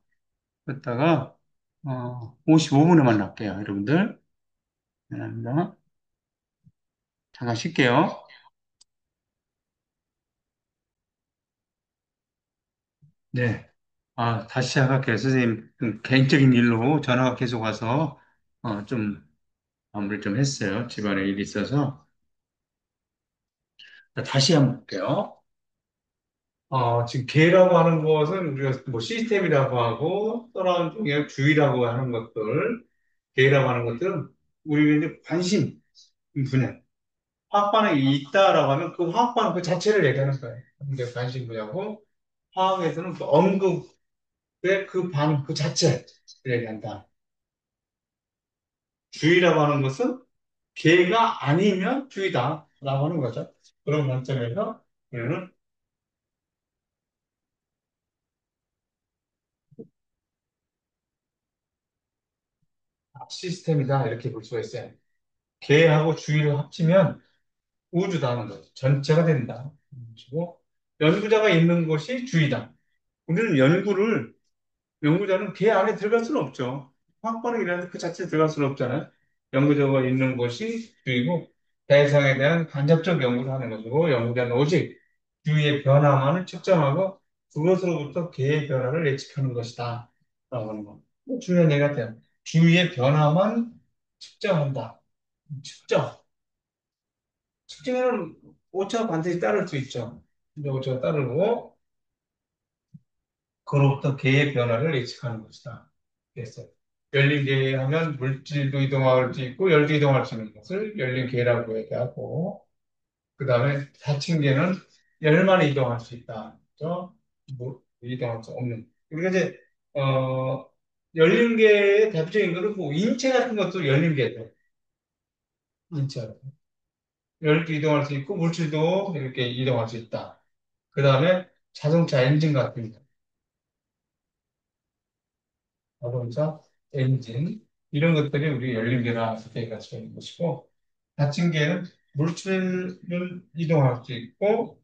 쉬었다가 55분에 만날게요, 여러분들. 미안합니다. 잠깐 쉴게요. 네. 다시 시작할게요. 선생님, 개인적인 일로 전화가 계속 와서 좀 마무리 좀 했어요. 집안에 일이 있어서. 자, 다시 한번 볼게요. 지금 개라고 하는 것은 우리가 뭐 시스템이라고 하고 서라운딩의 주의라고 하는 것들, 개라고 하는 것들은 우리가 이제 관심 분야, 화학 반응이 있다라고 하면 그 화학 반응 그 자체를 얘기하는 거예요. 근데 관심 분야고 화학에서는 그 언급의 그 반응 그 자체를 얘기한다. 주의라고 하는 것은 개가 아니면 주의다라고 하는 거죠. 그런 관점에서 우리는 시스템이다 이렇게 볼 수가 있어요. 개하고 주의를 합치면 우주다 하는 거죠. 전체가 된다. 그리고 연구자가 있는 것이 주의다. 우리는 연구자는 개 안에 들어갈 수는 없죠. 화학 반응이라는 그 자체에 들어갈 수는 없잖아요. 연구자가 있는 것이 주의고 대상에 대한 간접적 연구를 하는 것이고 연구자는 오직 주위의 변화만을 측정하고 그것으로부터 개의 변화를 예측하는 것이다. 라고 하는 거. 중요한 얘기 같아요. 주위의 변화만 측정한다. 측정. 측정에는 오차가 반드시 따를 수 있죠. 근데 오차가 따르고 그로부터 계의 변화를 예측하는 것이다. 그랬어요. 열린 계하면 물질도 이동할 수 있고 열도 이동할 수 있는 것을 열린 계라고 얘기하고 그 다음에 닫힌 계는 열만 이동할 수 있다. 그죠? 이동할 수 없는. 우리가 이제 열린 계의 대표적인 거는 뭐 인체 같은 것도 열린 계죠. 인체. 열도 이동할 수 있고 물질도 이렇게 이동할 수 있다. 그 다음에 자동차 엔진 같은 거. 자동차, 엔진 이런 것들이 우리 연료계나 기계가 수 있는 것이고 닫힌 계는 물질을 이동할 수 있고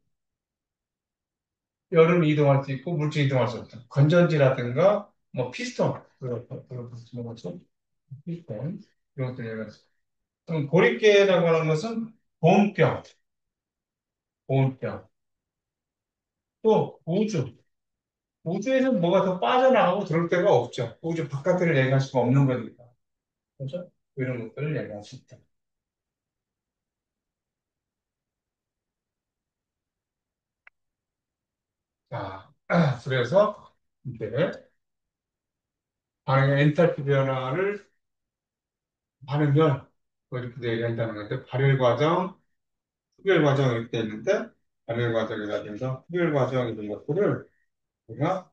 열을 이동할 수 있고 물질 이동할 수 없다. 건전지라든가 뭐 피스톤 그런 것도 피스톤 이런 것들 얘기할 수 있고 그럼 고립계라고 하는 것은 보온병, 보온병 또 우주에서 뭐가 더 빠져나가고 들어올 데가 없죠. 우주 바깥을 얘기할 수가 없는 거니까. 그렇죠? 이런 것들을 얘기할 수 있다. 자, 그래서 이제 반응의 엔탈피 변화를 반응열 뭐 이렇게 얘기한다는 건데 발열 과정, 흡열 과정 이렇게 돼 있는데 발열 과정이라든가 흡열 과정 이런 것들을 우리가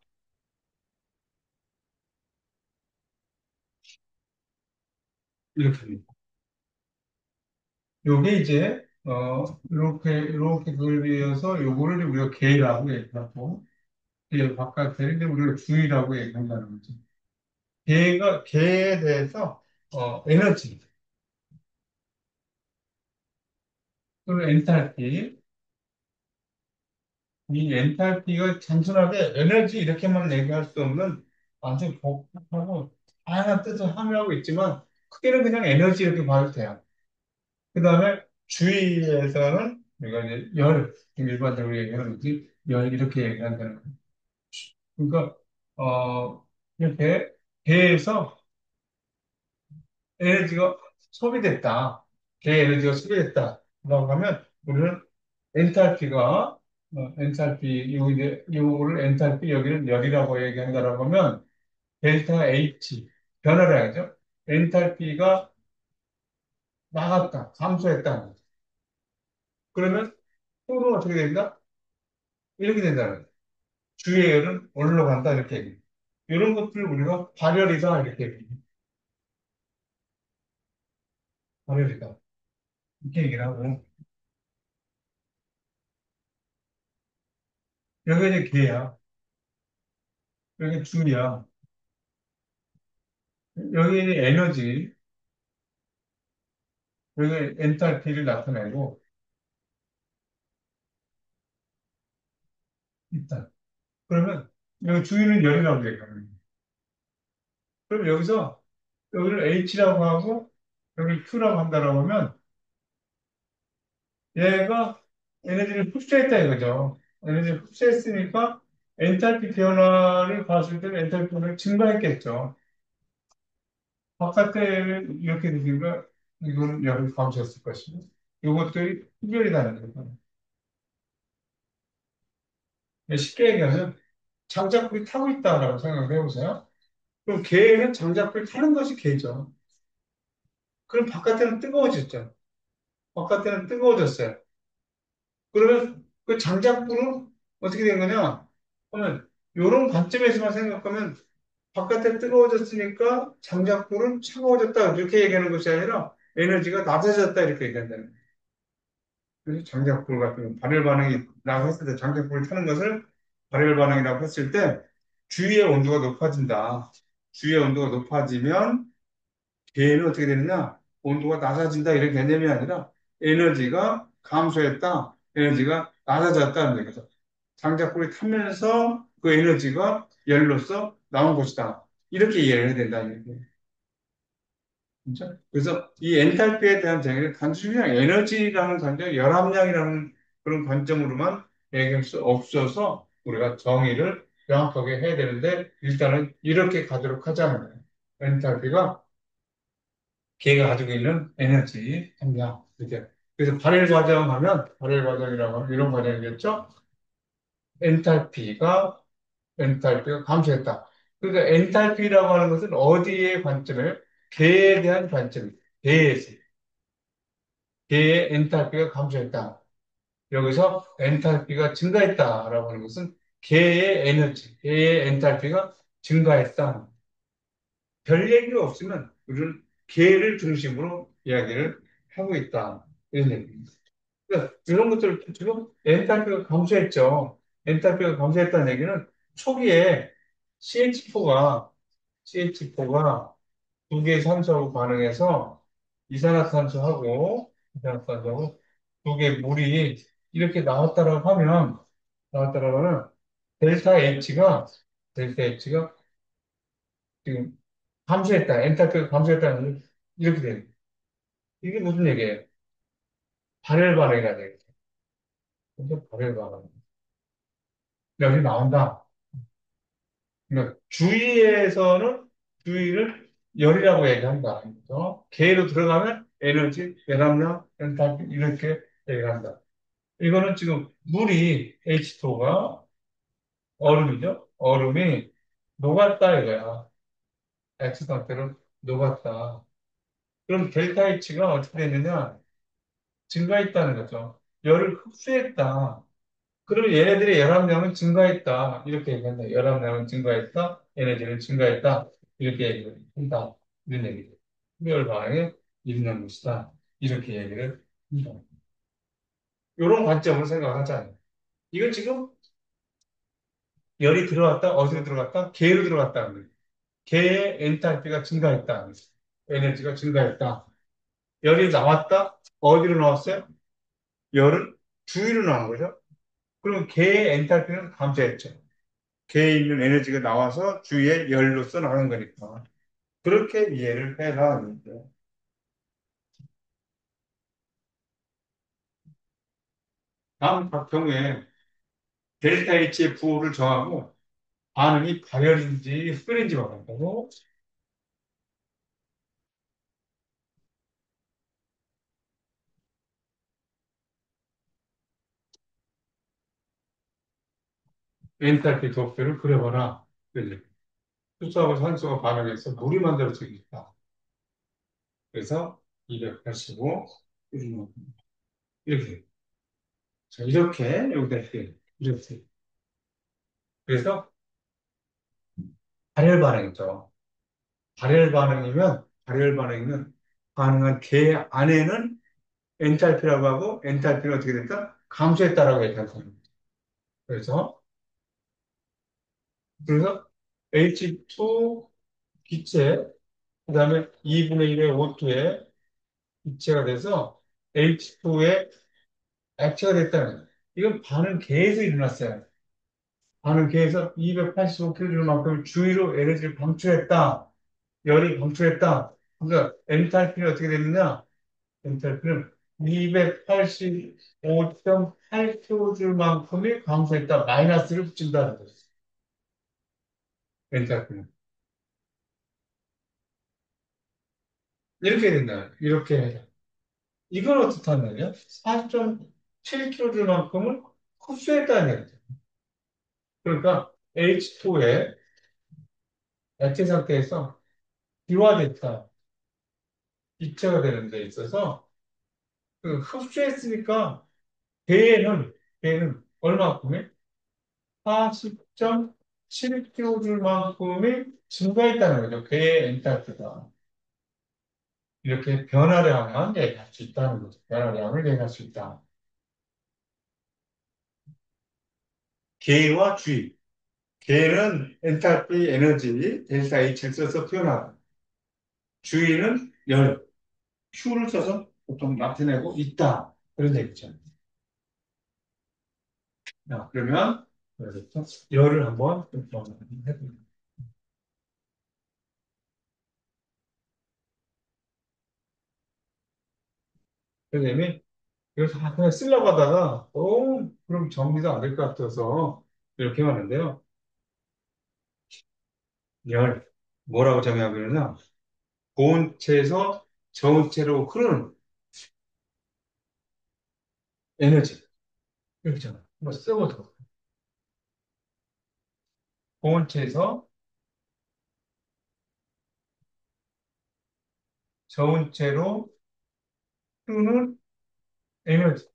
이렇게 합니다. 요게 이제 이렇게 그려서 요거를 우리가 계라고 얘기하고 계 바깥에 우리가 주의라고 얘기한다는 거죠. 계에 대해서 에너지 또는 엔탈피 이 엔탈피가 단순하게 에너지 이렇게만 얘기할 수 없는 아주 복잡하고 다양한 뜻을 함유하고 있지만 크게는 그냥 에너지 이렇게 봐도 돼요. 그 다음에 주위에서는 우리가 이제 일반적으로 얘기하는 거지, 열 이렇게 얘기한다는 거예요. 그러니까, 이렇게 배에서 에너지가 소비됐다. 배 에너지가 소비됐다. 라고 하면 우리는 엔탈피, 요거를 엔탈피, 여기는 열이라고 얘기한다라고 하면, 델타 H, 변화를 하죠. 엔탈피가 나갔다, 감소했다. 그러면, 또는 어떻게 된다? 이렇게 된다는 거예요. 주의 열은 올라간다, 이렇게 얘기해요. 이런 것들을 우리가 발열이다, 이렇게 얘기해요. 발열이다. 이렇게 얘기를 하고, 여기가 이제 개야. 여기 주야. 여기 에너지, 여기 엔탈피를 나타내고, 일단. 그러면 여기 주위는 열이라고 얘기하는 거예요. 그럼 여기서 여기를 H라고 하고 여기를 Q라고 한다라고 하면 얘가 에너지를 흡수했다 이거죠. 에너지를 흡수했으니까 엔탈피 변화를 봤을 때는 엔탈피 변화가 증가했겠죠. 바깥에 이렇게 되니까 이거는 열을 감소했을 것이고 이것들이 흡열이라는 거예요. 쉽게 얘기하면 장작불이 타고 있다라고 생각을 해보세요. 그럼 개는 장작불이 타는 것이 개죠. 그럼 바깥에는 뜨거워졌죠. 바깥에는 뜨거워졌어요. 그러면 그 장작불은 어떻게 된 거냐? 그러면 이런 관점에서만 생각하면 바깥에 뜨거워졌으니까 장작불은 차가워졌다 이렇게 얘기하는 것이 아니라 에너지가 낮아졌다 이렇게 얘기한다는 거예요. 그래서 장작불 같은 발열 반응이라고 했을 때 장작불을 타는 것을 발열 반응이라고 했을 때 주위의 온도가 높아진다. 주위의 온도가 높아지면 계는 어떻게 되느냐? 온도가 낮아진다 이런 개념이 아니라 에너지가 감소했다. 에너지가 낮아졌다는 얘기죠. 장작불이 타면서 그 에너지가 열로서 나온 것이다. 이렇게 이해를 해야 된다는 얘기예요. 그죠? 그래서 이 엔탈피에 대한 정의는 단순히 그냥 에너지라는 관점, 열합량이라는 그런 관점으로만 얘기할 수 없어서 우리가 정의를 명확하게 해야 되는데 일단은 이렇게 가도록 하자는 거예요. 엔탈피가 걔가 가지고 있는 에너지, 함량, 이렇게. 그래서 발열 과정 하면, 발열 과정이라고 하면 이런 과정이겠죠? 엔탈피가, 엔탈피가 감소했다. 그러니까 엔탈피라고 하는 것은 어디의 관점에 개에 대한 관점이에요. 개에서. 개의 엔탈피가 감소했다. 여기서 엔탈피가 증가했다라고 하는 것은 개의 에너지, 개의 엔탈피가 증가했다. 별 얘기가 없으면 우리는 개를 중심으로 이야기를 하고 있다. 이런 얘기입니다. 그러니까 이런 것들 지금 엔탈피가 감소했죠. 엔탈피가 감소했다는 얘기는 초기에 CH4가 두 개의 산소하고 반응해서 이산화탄소하고 두 개의 물이 이렇게 나왔다라고 하면 델타 H가 지금 감소했다. 엔탈피가 감소했다는 게 이렇게 돼요. 이게 무슨 얘기예요? 발열 반응이라는 얘기예요. 근데 발열 반응. 여기 나온다. 그러니까 주위를 열이라고 얘기한다. 그래서 계로 들어가면 에너지, 열합량, 엔탈피 이렇게 얘기한다. 이거는 지금 물이 H2가 얼음이죠. 얼음이 녹았다 이거야. X 상태로 녹았다. 그럼 델타 H가 어떻게 됐느냐? 증가했다는 거죠. 열을 흡수했다. 그러면 얘네들의 열합량은 증가했다. 이렇게 얘기한다. 열합량은 증가했다. 에너지는 증가했다. 이렇게 얘기를 한다. 이런 얘기죠. 흡열 반응에 일어난 것이다. 이렇게 얘기를 한다. 이런 관점으로 생각하잖아요. 이건 지금 열이 들어왔다. 어디로 들어갔다? 개로 들어갔다는 거예요. 개의 엔탈피가 증가했다. 에너지가 증가했다. 열이 나왔다. 어디로 나왔어요? 열은 주위로 나온 거죠. 그럼 개의 엔탈피는 감소했죠. 개에 있는 에너지가 나와서 주위에 열로서 나가는 거니까. 그렇게 이해를 해라. 하는데. 다음 각 경우에 델타 H의 부호를 정하고 반응이 발열인지 흡혈인지 말한다고. 엔탈피 도표를 그려봐라. 그래. 수소하고 산소가 반응해서 물이 만들어지고 있다. 그래서 285 이렇게. 자, 이렇게 여기다 이렇게. 그래서 발열 반응이죠. 발열 반응이면 가능한 계 안에는 엔탈피라고 하고 엔탈피는 어떻게 됐다? 감소했다라고 얘기하는 거예요. 그래서 그래서 H2 기체 그다음에 2분의 1의 O2의 기체가 돼서 H2의 액체가 됐다는 거예요. 이건 반응 계에서 일어났어요. 반응 계에서 285kJ만큼 주위로 에너지를 방출했다. 열이 방출했다. 그러니까 엔탈피는 어떻게 되느냐? 엔탈피는 285.8kJ만큼이 감소했다. 마이너스를 붙인다는 거죠. 엔탈피는. 이렇게 된다. 이렇게 해라. 이걸 어떻다면요? 4.7kJ만큼을 흡수했다는 거죠. 그러니까 H2의 액체 상태에서 기화됐다. 입체가 되는 데 있어서 그 흡수했으니까 배에는 배는 얼마큼이 40.7kJ만큼이 증가했다는 거죠. 배의 엔탈피가 이렇게 변화량을 얘기할 수 있다는 거죠. 변화량을 얘기할 수 있다. 계와 주의. 계는 엔탈피 에너지 델타 H를 써서 표현하고 주의는 열 Q를 써서 보통 나타내고 있다. 그런 얘기죠. 자, 그러면 여기서 열을 한번 해봅니다. 선생님이 그래서 그냥 쓰려고 하다가 그럼 정리도 안 될 것 같아서 이렇게 하는데요. 열 뭐라고 정의하고 있느냐? 고온체에서 저온체로 흐르는 에너지 이렇잖아. 뭐 쓰고도 고온체에서 저온체로 흐르는 에너지.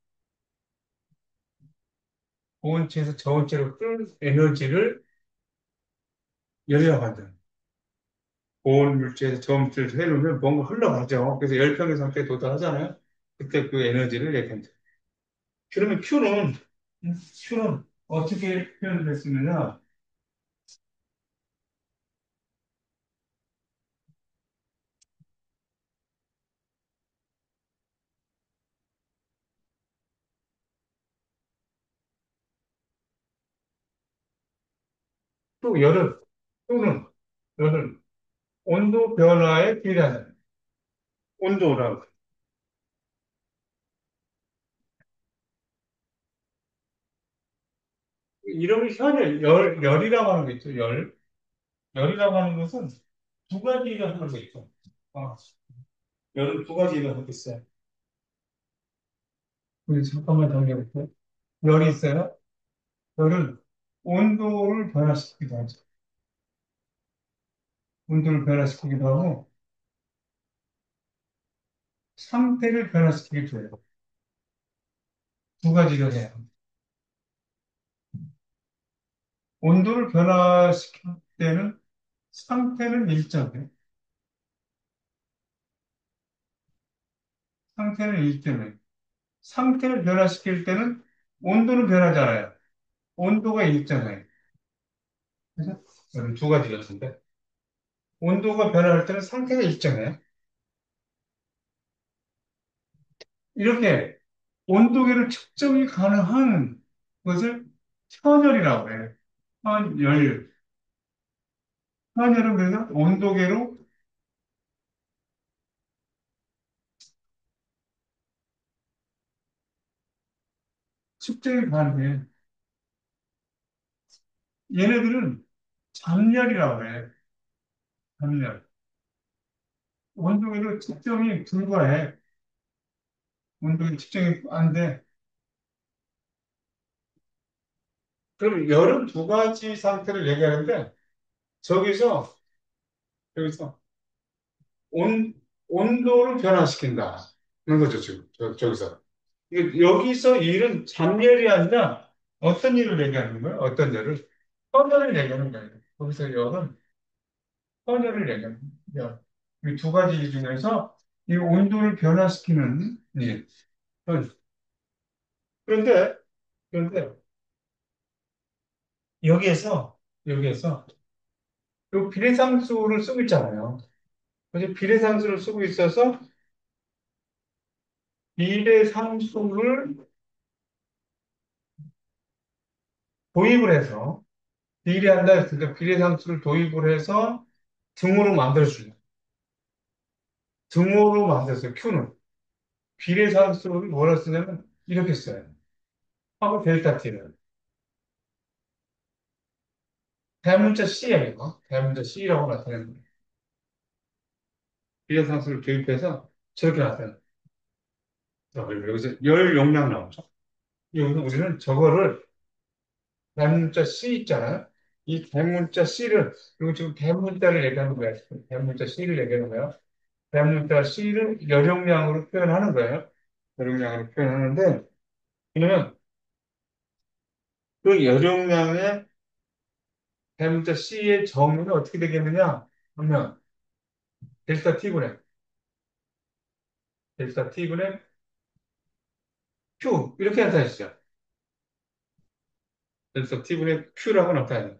고온체에서 저온체로 흐르는 에너지를 열이라고 한다. 고온 물질에서 저온물질을 해놓으면 뭔가 흘러가죠. 그래서 열평의 상태에 도달하잖아요. 그때 그 에너지를 얘기한다. 그러면 Q는 어떻게 표현을 했으면요. 또 또는 열은 온도 변화에 비례하는 온도라고. 이름이 열이라고 하는 거 있죠. 열이라고 하는 것은 두 가지 일을 하는 거 있죠. 아, 열은 두 가지 일을 하고 있어요. 우리 잠깐만 정리해볼게요. 열이 있어요. 열은 온도를 변화시키기도 하죠. 온도를 변화시키기도 하고 상태를 변화시키기도 해요. 두 가지를 해요. 온도를 변화시킬 때는 상태는 일정해. 상태는 일정해. 상태를 변화시킬 때는 온도는 변하잖아요. 온도가 일정해. 그래서 여기 두 가지였는데 온도가 변할 때는 상태가 일정해. 이렇게 온도계를 측정이 가능한 것을 현열이라고 해요. 현열. 현열은 그래서 온도계로 측정이 가능해. 얘네들은 잠열이라고 해. 잠열. 온도계로 측정이 불가해. 온도계 측정이 안 돼. 그럼 열은 두 가지 상태를 얘기하는데 저기서 여기서 온 온도를 변화시킨다. 그런 거죠 지금 저기서. 여기서 일은 잠열이 아니라 어떤 일을 얘기하는 거예요? 어떤 열을? 헌열을 얘기하는 거예요. 거기서 열은 헌열을 얘기하는 거예요. 이 두 가지 일 중에서 이 온도를 변화시키는 일. 그런데 그런데 여기에서 이 비례상수를 쓰고 있잖아요. 그래서 비례상수를 쓰고 있어서 비례상수를 도입을 해서 비례한다 했을 때 비례상수를 도입을 해서 등호로 만들어주는 거예요. 등호로 만들었어요. Q는. 비례상수를 뭐라 쓰냐면 이렇게 써요. 하고 델타 T는. 대문자 C야, 이거. 대문자 C라고 나타내는 거예요. 비례상수를 도입해서 저렇게 나타내는 거예요. 여기서 열 용량 나오죠. 여기서 우리는 저거를 대문자 C 있잖아요. 이 대문자 C를, 그리고 지금 대문자를 얘기하는 거예요. 대문자 C를 얘기하는 거예요. 대문자 C를 열용량으로 표현하는 거예요. 열용량으로 표현하는데, 그러면 그 열용량의 대문자 C의 정의는 어떻게 되겠느냐 하면, 델타 T분의, 델타 T분의 Q, 이렇게 나타내시죠. 델타 T분의 Q라고 나타내요.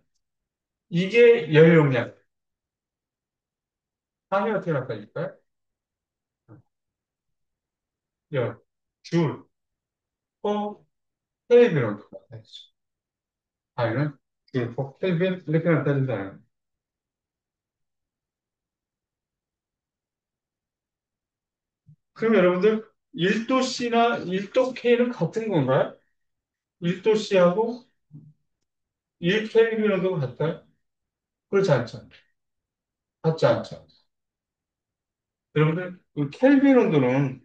이게 열용량. 항이 어떻게 나타낼까요? 열, 줄, 퍼, 켈빈으로 나타내죠. 아니면 줄, 퍼, 켈빈, 이렇게 나타낸다는. 그럼 여러분들 1도 C나 1도 K는 같은 건가요? 1도 C하고 1켈빈 온도가 같아요? 그렇지 않죠. 같지 않죠. 여러분들 그 켈빈 온도는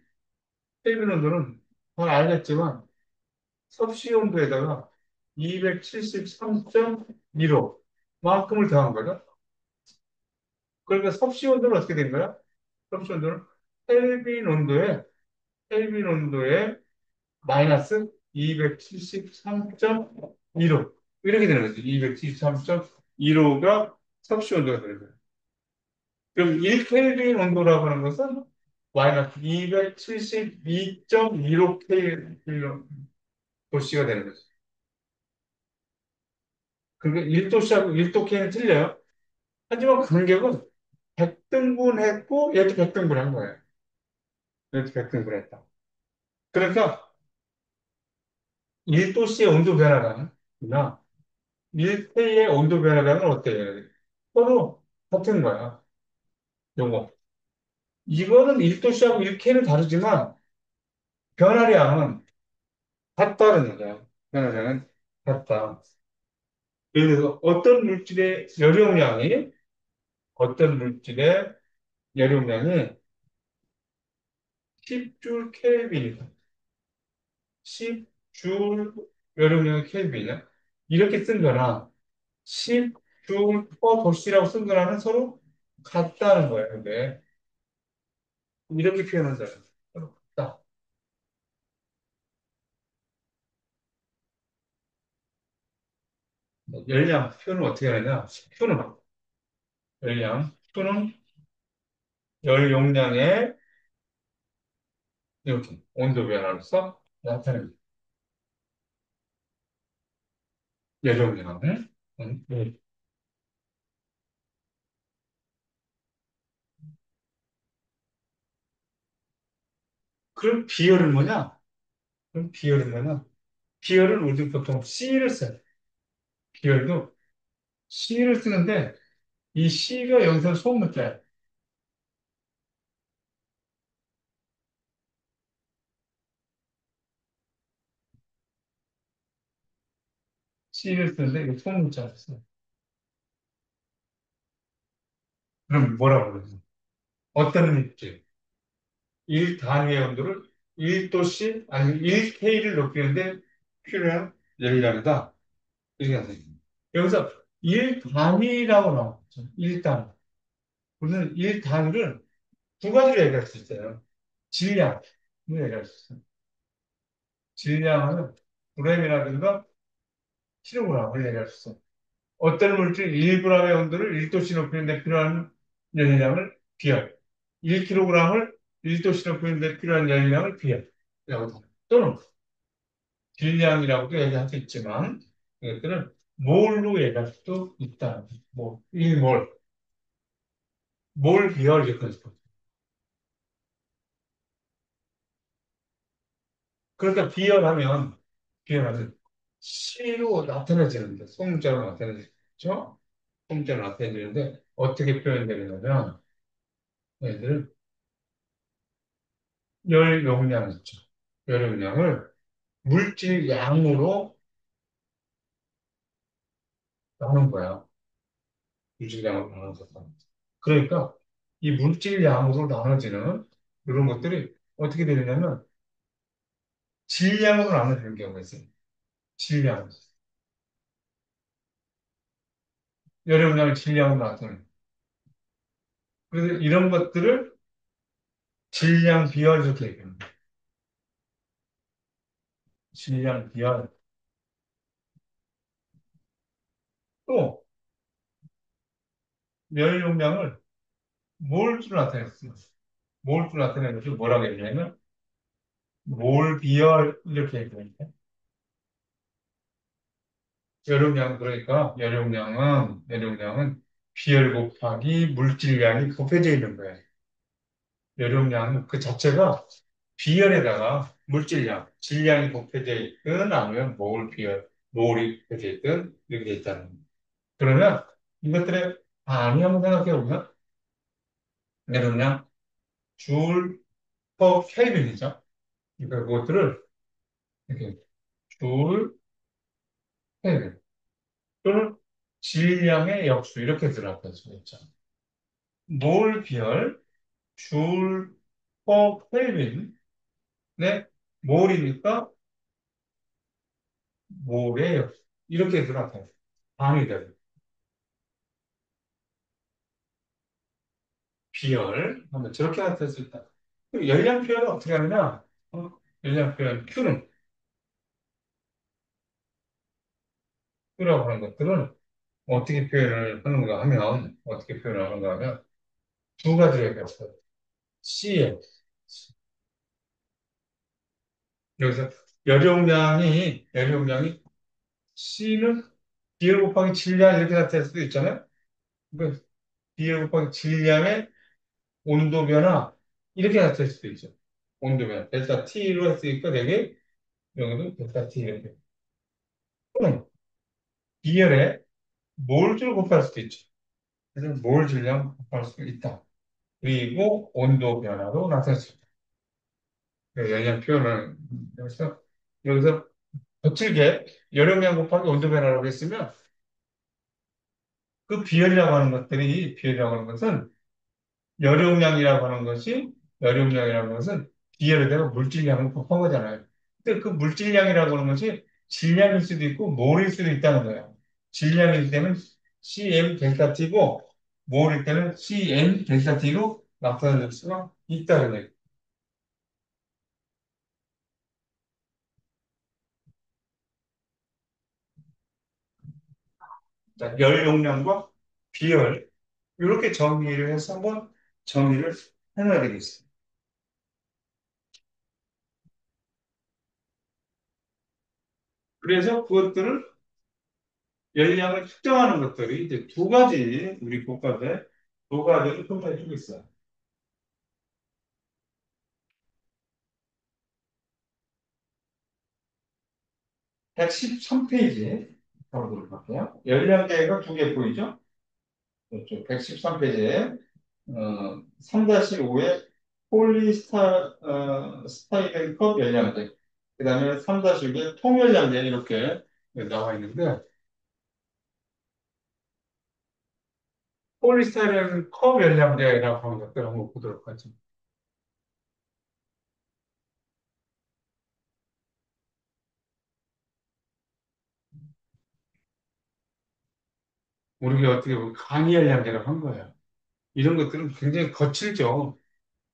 잘 알겠지만 섭씨 온도에다가 273.15 만큼을 더한 거죠. 그러니까 섭씨 온도는 어떻게 된 거야? 섭씨 온도는 켈빈 온도에 켈빈 온도에 마이너스 273.15 이렇게 되는 거죠. 273.15가 섭씨 온도가 되는 거예요. 그럼 1켈빈 온도라고 하는 것은 마이너스 272.15 켈빈 도씨가 되는 거죠. 그러니까 1도씨하고 1도 K는 틀려요. 하지만 간격은 100등분했고 얘도 100등분한 거예요. 얘도 100등분했다. 그러니까 1도씨의 온도 변화량이나 1K의 온도 변화량은 어때요? 서로 같은 거야. 요거. 이거는 1도씨하고 1K는 다르지만 변화량은 같다는 거죠. 변화량은 같다. 예를 들어서 어떤 물질의 열용량이 10줄 켈빈이다. 10줄 열용량의 켈빈이야. 이렇게 쓴 거나 10줄 퍼 도시라고 쓴 거랑은 서로 같다는 거예요. 근데 이렇게 표현한다. 서로 같다. 열량 표현을 어떻게 하느냐? Q는 열 용량의 이렇게 온도 변화로서 나타냅니다. 열 용량을. 네. 그럼 비열은 뭐냐? 그럼 비열은 뭐냐? 비열은 우리 보통 C를 써요. 비열도 C를 쓰는데 이 C가 여기서 소문자예요. C를 쓰는데 이거 소문자를 써요. 그럼 뭐라고 그러지? 어떤 물질? 1 단위의 온도를 1도씨 아니면 1K를 높이는데 필요한 열량이다. 이렇게 하세요. 여기서 1 단위라고 나왔죠. 1 단위. 우리는 1 단위를 두 가지로 얘기할 수 있어요. 질량을 얘기할 수 있어요. 질량은 g이라든가 킬로그램을 얘기할 수 있어요. 어떤 물질 1g의 온도를 1도씨 높이는 데 필요한 열량을 비열, 1kg을 1도씨 높이는 데 필요한 열량을 비열이라고 합니다. 또는 질량이라고도 얘기할 수 있지만 이것들은 몰로 얘기할 수도 있다. 뭐 1몰, 몰 비열 이렇게 해서. 그러니까 비열하면 C로 나타내지는데 소문자로 나타내죠. 있죠? 통째로 나타내는데 어떻게 표현되냐면 얘들 열 용량 있죠. 열 용량을 물질 양으로 나눈 거야. 물질 양으로 나눠서. 그러니까 이 물질 양으로 나눠지는 이런 것들이 어떻게 되느냐면 질량으로 나눠지는 경우가 있어요. 질량. 열 용량을 질량으로 나누는. 그래서 이런 것들을 질량 비열 이렇게 얘기합니다. 질량 비열. 또 열 용량을 몰수로 나타냈어요. 몰수로 나타내는 것을 뭐라고 얘기하냐면 몰 비열 이렇게 얘기합니다. 열용량 그러니까 열용량은 비열 곱하기 물질량이 곱해져 있는 거예요. 열용량 그 자체가 비열에다가 물질량, 질량이 곱해져 있든 아니면 몰 비열, 몰이 곱해져 있든 이렇게 돼 있다는 거예요. 그러면 이것들의 반이 한번 생각해 보면 열용량 줄 퍼 켈빈이죠. 그러니까 그것들을 이렇게 줄 켈빈 또는 질량의 역수 이렇게 들어갈 수가 있죠. 몰 비열 줄 퍼 켈빈의 몰이니까 몰의 역수 이렇게 들어가요. 반이 돼요. 비열 하면 저렇게 나타낼 수 있다. 그럼 열량 표현은 어떻게 하느냐? 열량 표현 Q라고 하는 것들은 어떻게 표현을 하는가 하면 두 가지가 있어요. CM 여기서 열용량이 C는 비열 곱하기 질량 이렇게 나타낼 수도 있잖아요. 그러니까 비열 곱하기 질량의 온도 변화 이렇게 나타낼 수도 있죠. 온도 변화 델타 T로 했으니까 되게 여기도 델타 T 이렇게 또는 비열에 몰줄 곱할 수도 있죠. 그래서 몰 질량 곱할 수도 있다. 그리고 온도 변화로 나타낼 수 있다. 열량 표현을 여기서 거칠게 열용량 곱하기 온도 변화라고 했으면 그 비열이라고 하는 것은 열용량이라고 하는 것은 비열에다가 물질량을 곱한 거잖아요. 근데 그 물질량이라고 하는 것이 질량일 수도 있고 몰일 수도 있다는 거예요. 질량일 때는 Cm 델타 T고 몰일 때는 Cn 델타 T로 나타낼 수가 있다는 거예요. 자, 열 용량과 비열 이렇게 정의를 해서 한번 정의를 해놔야 되겠습니다. 그래서 그것들을 열량을 측정하는 것들이 이제 두 가지 우리 교과에 두 가지를 표시해 주고 있어요. 113페이지 가보도록 할게요. 열량계가 두 개 보이죠? 그렇죠. 113페이지에 3-5에 스타이렌 컵 열량제 그 다음에 3-6에 통열량제 이렇게 나와 있는데 폴리스타이렌 컵 열량제라고 하는 것들 한번 보도록 하죠. 우리가 어떻게 보면 간이 열량제라고 한 거예요. 이런 것들은 굉장히 거칠죠.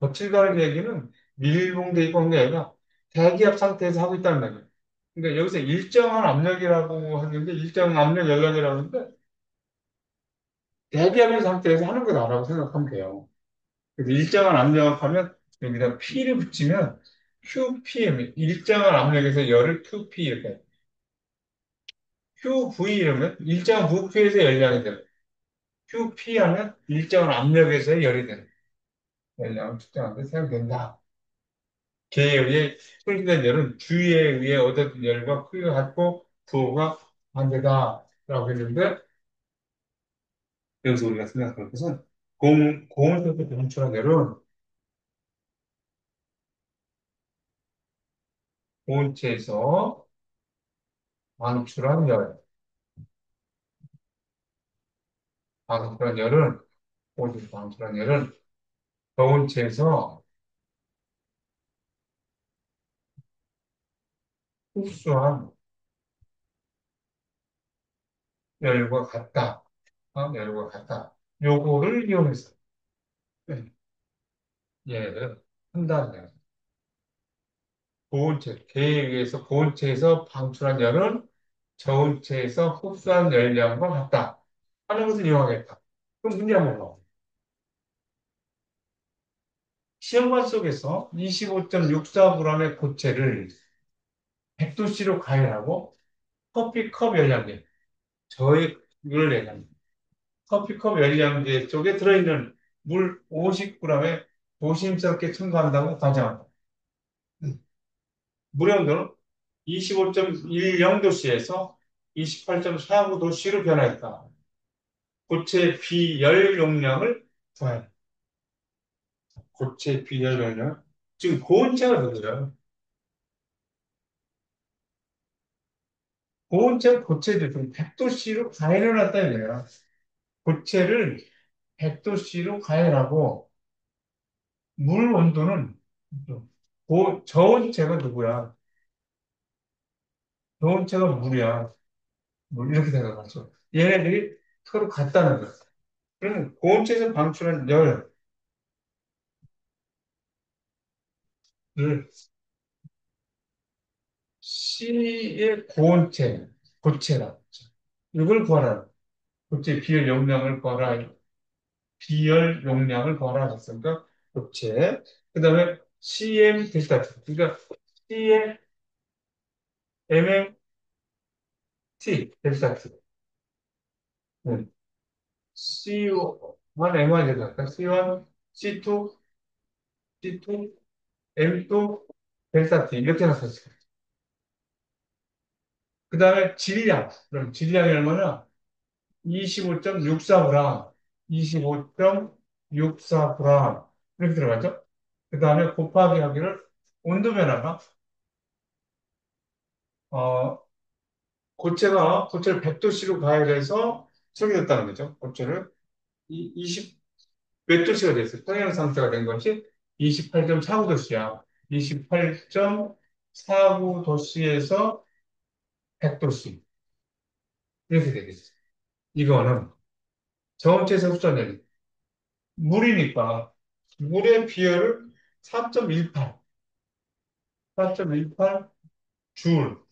거칠다는 얘기는 밀봉돼 있고 한게 아니라 대기압 상태에서 하고 있다는 말이에요. 그러니까 여기서 일정한 압력이라고 하는데 일정한 압력 연락이라고 하는데 대기압의 상태에서 하는 거다라고 생각하면 돼요. 그래서 일정한 압력 하면 여기다 P를 붙이면 QPM, 일정한 압력에서 열을 QP 이렇게 QV 이러면 일정한 부피에서 열량이 되는 QP 하면 일정한 압력에서 열이 되는 열량을 측정하는데 사용된다. 개에 의해 소진된 열은 주위에 의해 얻어진 열과 크기가 같고 부호가 반대다라고 했는데 여기서 우리가 생각할 것은 고온에서 방출한 열은 고온체에서 방출한 열, 방출한 열은 고온체에서 방출한 열은 저온체에서 흡수한 열과 같다. 열과 같다. 요거를 이용해서 네, 얘를 한다는 거예요. 고온체, 계에 의해서 고온체에서 방출한 열은 저온체에서 흡수한 열량과 같다. 하는 것을 이용하겠다. 그럼 문제 한번 봐. 시험관 속에서 25.64g의 고체를 100도씨로 가열하고 커피컵 열량계, 저의 을 얘기합니다. 커피컵 열량계 쪽에 들어있는 물 50g에 조심스럽게 첨가한다고 가정합니다. 물의 온도는 25.10도씨에서 28.49도씨로 변화했다. 고체 비열 용량을 더해. 고체 비열 용량. 지금 고온체가 누구예요? 고온체 고체를 좀 100도씨로 가열해놨다 이거예요. 고체를 100도씨로 가열하고 물 온도는 저온체가 누구야? 저온체가 물이야. 물 이렇게 생각하죠. 얘네들이 서로 같다는 거야. 그러면 고온체에서 방출한 열을 C의 고온체, 고체라고 하죠. 이걸 구하라. 고체 비열 용량을 구하라. 비열 용량을 구하라 했으니까 고체. 그 다음에 CM 델타 T. 그러니까 CM MMT 델타 T. CO1 M1 델타 C1 C2 C2 M2 델타 T 이렇게 나왔어요. 그 다음에 질량. 그럼 질량이 얼마나? 25.64g, 25.64g 이렇게 들어가죠? 그 다음에 곱하기 하기를 온도 변화가 어, 고체를 100도씨로 가열해서 처리됐다는 거죠. 고체를 20 몇 도씨가 됐어요. 평형 상태가 된 것이 28.49도씨야. 28.49도씨에서 100도씨 이렇게 되겠어요. 이거는 저온체에서 흡수된 물이니까 물의 비율을 4.18, 4.18 줄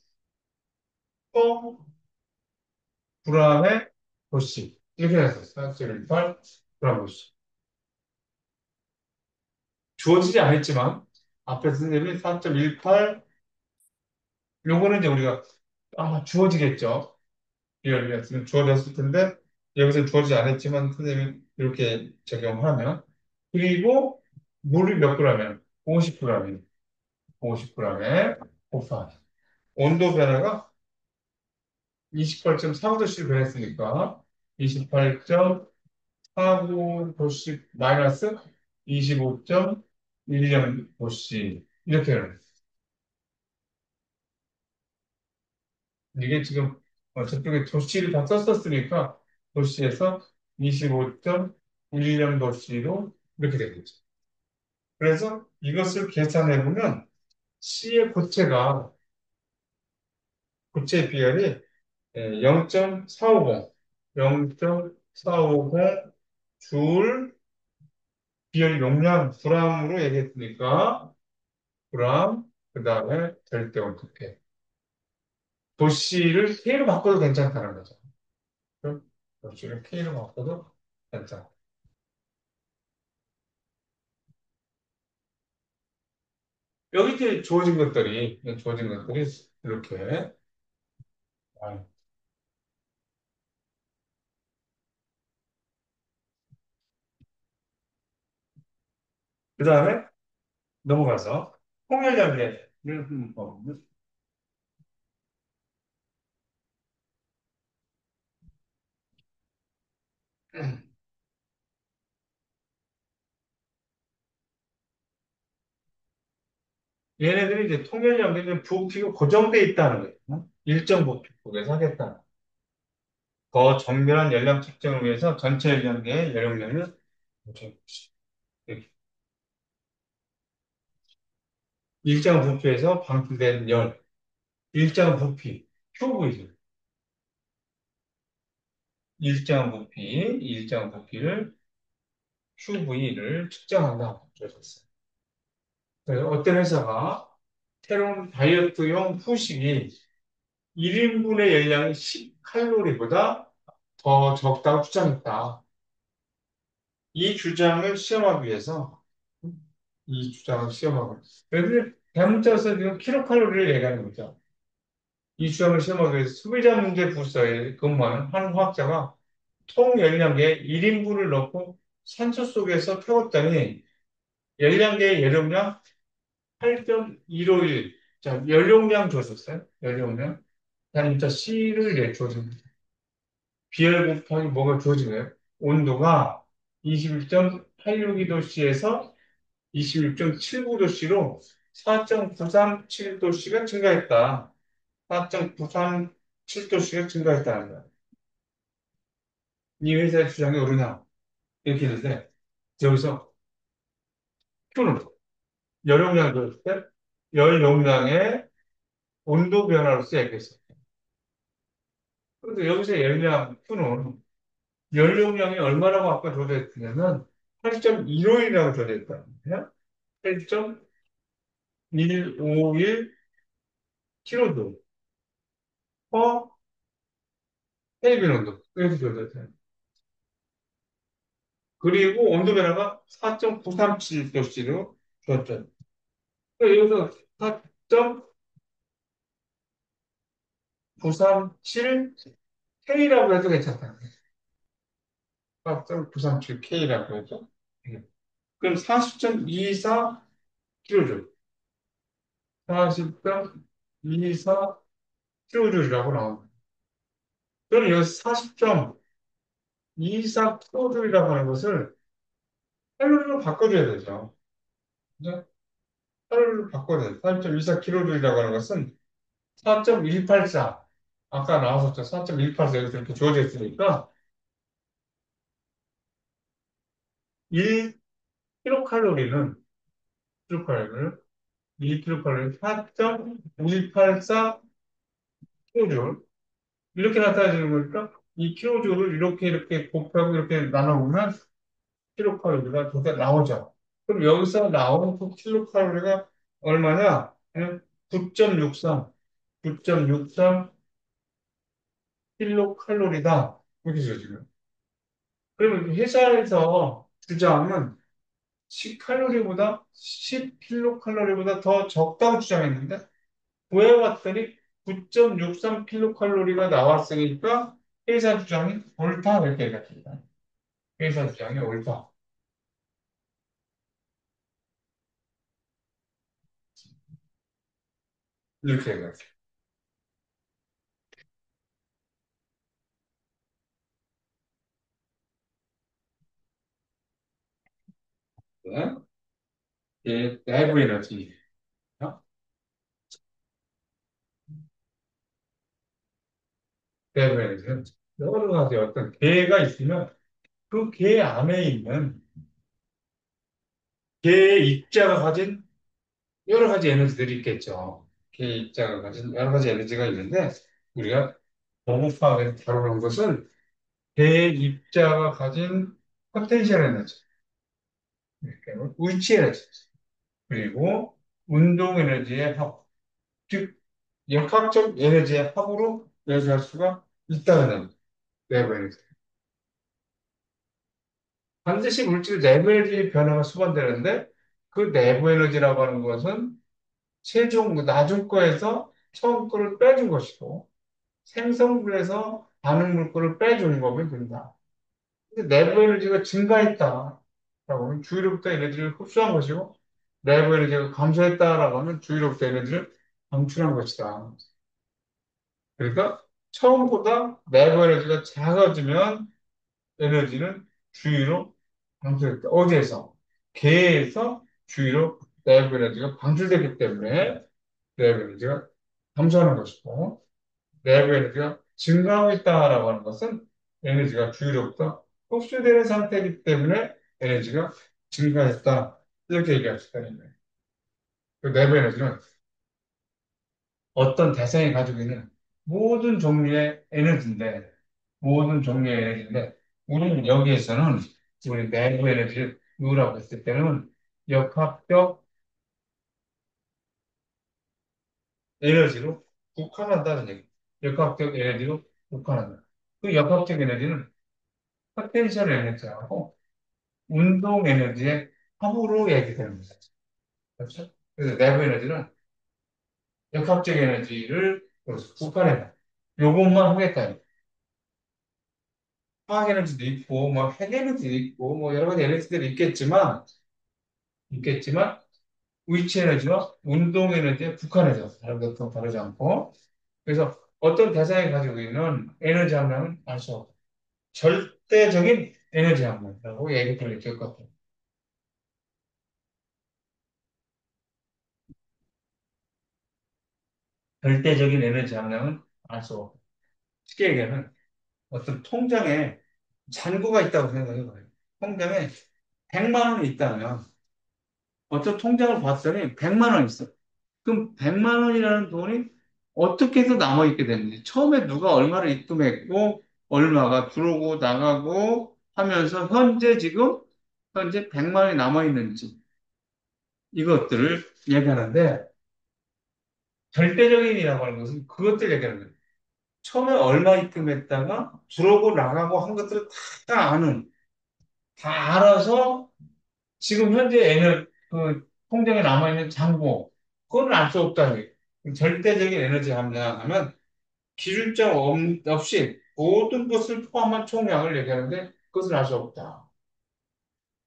퍼 g의 도씨. 이렇게 해서 4.18 g 도씨. 주어지지 않았지만 앞에 선생님이 4.18 요거는 이제 우리가 주어지겠죠. 비율이었으면 주어졌을 텐데 여기서 주어지지 않았지만 선생님이 이렇게 적용하면 그리고 물이 몇 g이면 50g이 50g에 곱하기 온도 변화가 28.45도씨로 변했으니까 28.49도씨 마이너스 25.10도씨 이렇게 변했어요. 이게 지금 저쪽에 도씨를 다 썼었으니까 도씨에서 25.10도씨로 이렇게 되겠죠. 그래서 이것을 계산해 보면 C의 고체 비율이 0.450, 0.450 줄 비열 용량 g으로 얘기했으니까 그그 다음에 절대 어떻게 도씨를 K로 바꿔도 괜찮다는 거죠. 그럼 도씨를 K로 바꿔도 괜찮다. 여기 이제 주어진 것들이 이렇게 아, 그 다음에 넘어가서 홍열량계를 보면 얘네들이 이제 통연료는 부피가 고정돼 있다는 거예요. 일정 부피 속에서 하겠다. 더 정밀한 열량 측정을 위해서 전체 열량계의 열용량을 보정해 주시- 이렇게. 일정 부피에서 방출된 열, 일정 부피, QV죠. 일정 부피를 QV를 측정한다. 그러셨어요. 그래서 어떤 회사가 새로운 다이어트용 후식이 1인분의 열량이 10칼로리보다 더 적다고 주장했다. 이 주장을 시험하기 위해서 이 주장을 시험하고 그래서 대문자에서 지금 킬로칼로리를 얘기하는 거죠. 이 주장을 시험하기 위해서 소비자 문제 부서에 근무하는 한 화학자가 통 열량계에 1인분을 넣고 산소 속에서 태웠더니 열량계의 열용량 8.151. 자, 연료량 줬었어요. 연료량. 그다음에 C를 내줘줍니다. 비열 곱하기 뭐가 주어지나요? 온도가 21.862도씨에서 26.79도씨로 4.937도씨가 증가했다. 4.937도씨가 증가했다는 거야. 이 회사의 주장이 옳으냐? 이렇게 했는데, 여기서 Q는 열용량을 줬을 때, 열용량의 온도 변화로서 얘기했어. 그런데 여기서 열량 Q는 연료량이 얼마라고 아까 조사했냐면 8.151이라고 조사했다는 거예요. 8.151 킬로조 퍼 켈빈 온도. 그래서 조사했어요. 그리고 온도 변화가 4.937도씨로 줬죠. 여기서 4.937 K라고 해도 괜찮다. 4.937 K라고 해도. 그럼 40.24 킬로조. 40.24 킬로조라고 나옵니다. 그럼 여기서 40.24 킬로조이라고 하는 것을 칼로리로 바꿔줘야 되죠. 그죠? 칼로리로 바꿔야 돼요. 40.24 킬로조이라고 하는 것은 4.184. 아까 나왔었죠. 4.184 여기서 이렇게 주어져 있으니까 1 킬로칼로리는 1 킬로칼로리 4.184 킬로졸 이렇게 나타나지는 거니까 이 킬로졸을 이렇게 곱하고 이렇게 나눠보면 킬로칼로리가 도대 나오죠. 그럼 여기서 나오는 그 킬로칼로리가 얼마냐? 9.63, 9.63 킬로칼로리다. 이렇게 죠 지금. 그러면 회사에서 주장은 10칼로리보다 10킬로칼로리보다 더 적다고 주장했는데 구해봤더니 9.63 킬로칼로리가 나왔으니까 회사 주장이 옳다 이렇게 얘기합니다. 회사 주장이 옳다. 이렇게 얘기합니다. 내부 에너지. 내부 에너지는 여러 가지 어떤 개가 있으면 그 개 안에 있는 개의 입자가 가진 여러 가지 에너지들이 있겠죠. 개의 입자가 가진 여러 가지 에너지가 있는데 우리가 너무파하게 다루는 것은 개의 입자가 가진 포텐셜 에너지, 위치 에너지, 그리고 운동 에너지의 합, 즉 역학적 에너지의 합으로 얘기할 수가 있다는 내부 에너지. 반드시 물질 내부 에너지의 변화가 수반되는데 그 내부 에너지라고 하는 것은 최종 나중 거에서 처음 거를 빼준 것이고 생성물에서 반응 물질을 빼주는 거면 된다. 근데 내부 에너지가 증가했다. 라고 하면 주위로부터 에너지를 흡수한 것이고 내부 에너지가 감소했다라고 하면 주위로부터 에너지를 방출한 것이다. 그러니까 처음보다 내부 에너지가 작아지면 에너지는 주위로 방출됐다. 어디에서? 개에서 주위로 내부 에너지가 방출되기 때문에 내부 에너지가 감소하는 것이고, 내부 에너지가 증가하고 있다라고 하는 것은 에너지가 주위로부터 흡수되는 상태이기 때문에 에너지가 증가했다. 이렇게 얘기할 수 있다는 거예요. 그 내부 에너지는 어떤 대상이 가지고 있는 모든 종류의 에너지인데, 모든 종류의 에너지인데, 우리는 여기에서는 우리 내부 에너지를 누구라고 했을 때는 역학적 에너지로 국한한다는 얘기. 역학적 에너지로 국한한다. 그 역학적 에너지는 포텐셜 에너지하고 운동 에너지의 합으로 얘기되는 거죠. 그렇죠? 그래서 내부 에너지는 역학적 에너지를 국한해다. 요것만 하겠다. 화학 에너지도 있고, 뭐, 핵 에너지도 있고, 뭐, 여러 가지 에너지들이 있겠지만, 위치 에너지와 운동 에너지에 국한해서 다른 것도 다르지 않고, 그래서 어떤 대상이 가지고 있는 에너지 함량은 알 수 없고, 절대적인 에너지 함량이라고 얘기 들릴 것 같아요. 절대적인 에너지 함량은 알 수 없고, 쉽게 얘기하면 어떤 통장에 잔고가 있다고 생각해 봐요. 통장에 100만 원이 있다면, 어떤 통장을 봤더니 100만 원 있어. 그럼 100만 원이라는 돈이 어떻게 해서 남아있게 되는지. 처음에 누가 얼마를 입금했고, 얼마가 들어오고 나가고 하면서 현재 100만 원이 남아있는지 이것들을 얘기하는데, 절대적인이라고 하는 것은 그것들 얘기하는 거예요. 처음에 얼마 입금했다가 들어오고 나가고 한 것들을 다 아는, 다 알아서 지금 현재 그 통장에 남아있는 잔고, 그건 알 수 없다는 거예요. 절대적인 에너지 함량하면 기준점 없이 모든 것을 포함한 총량을 얘기하는데 그것을 알 수 없다.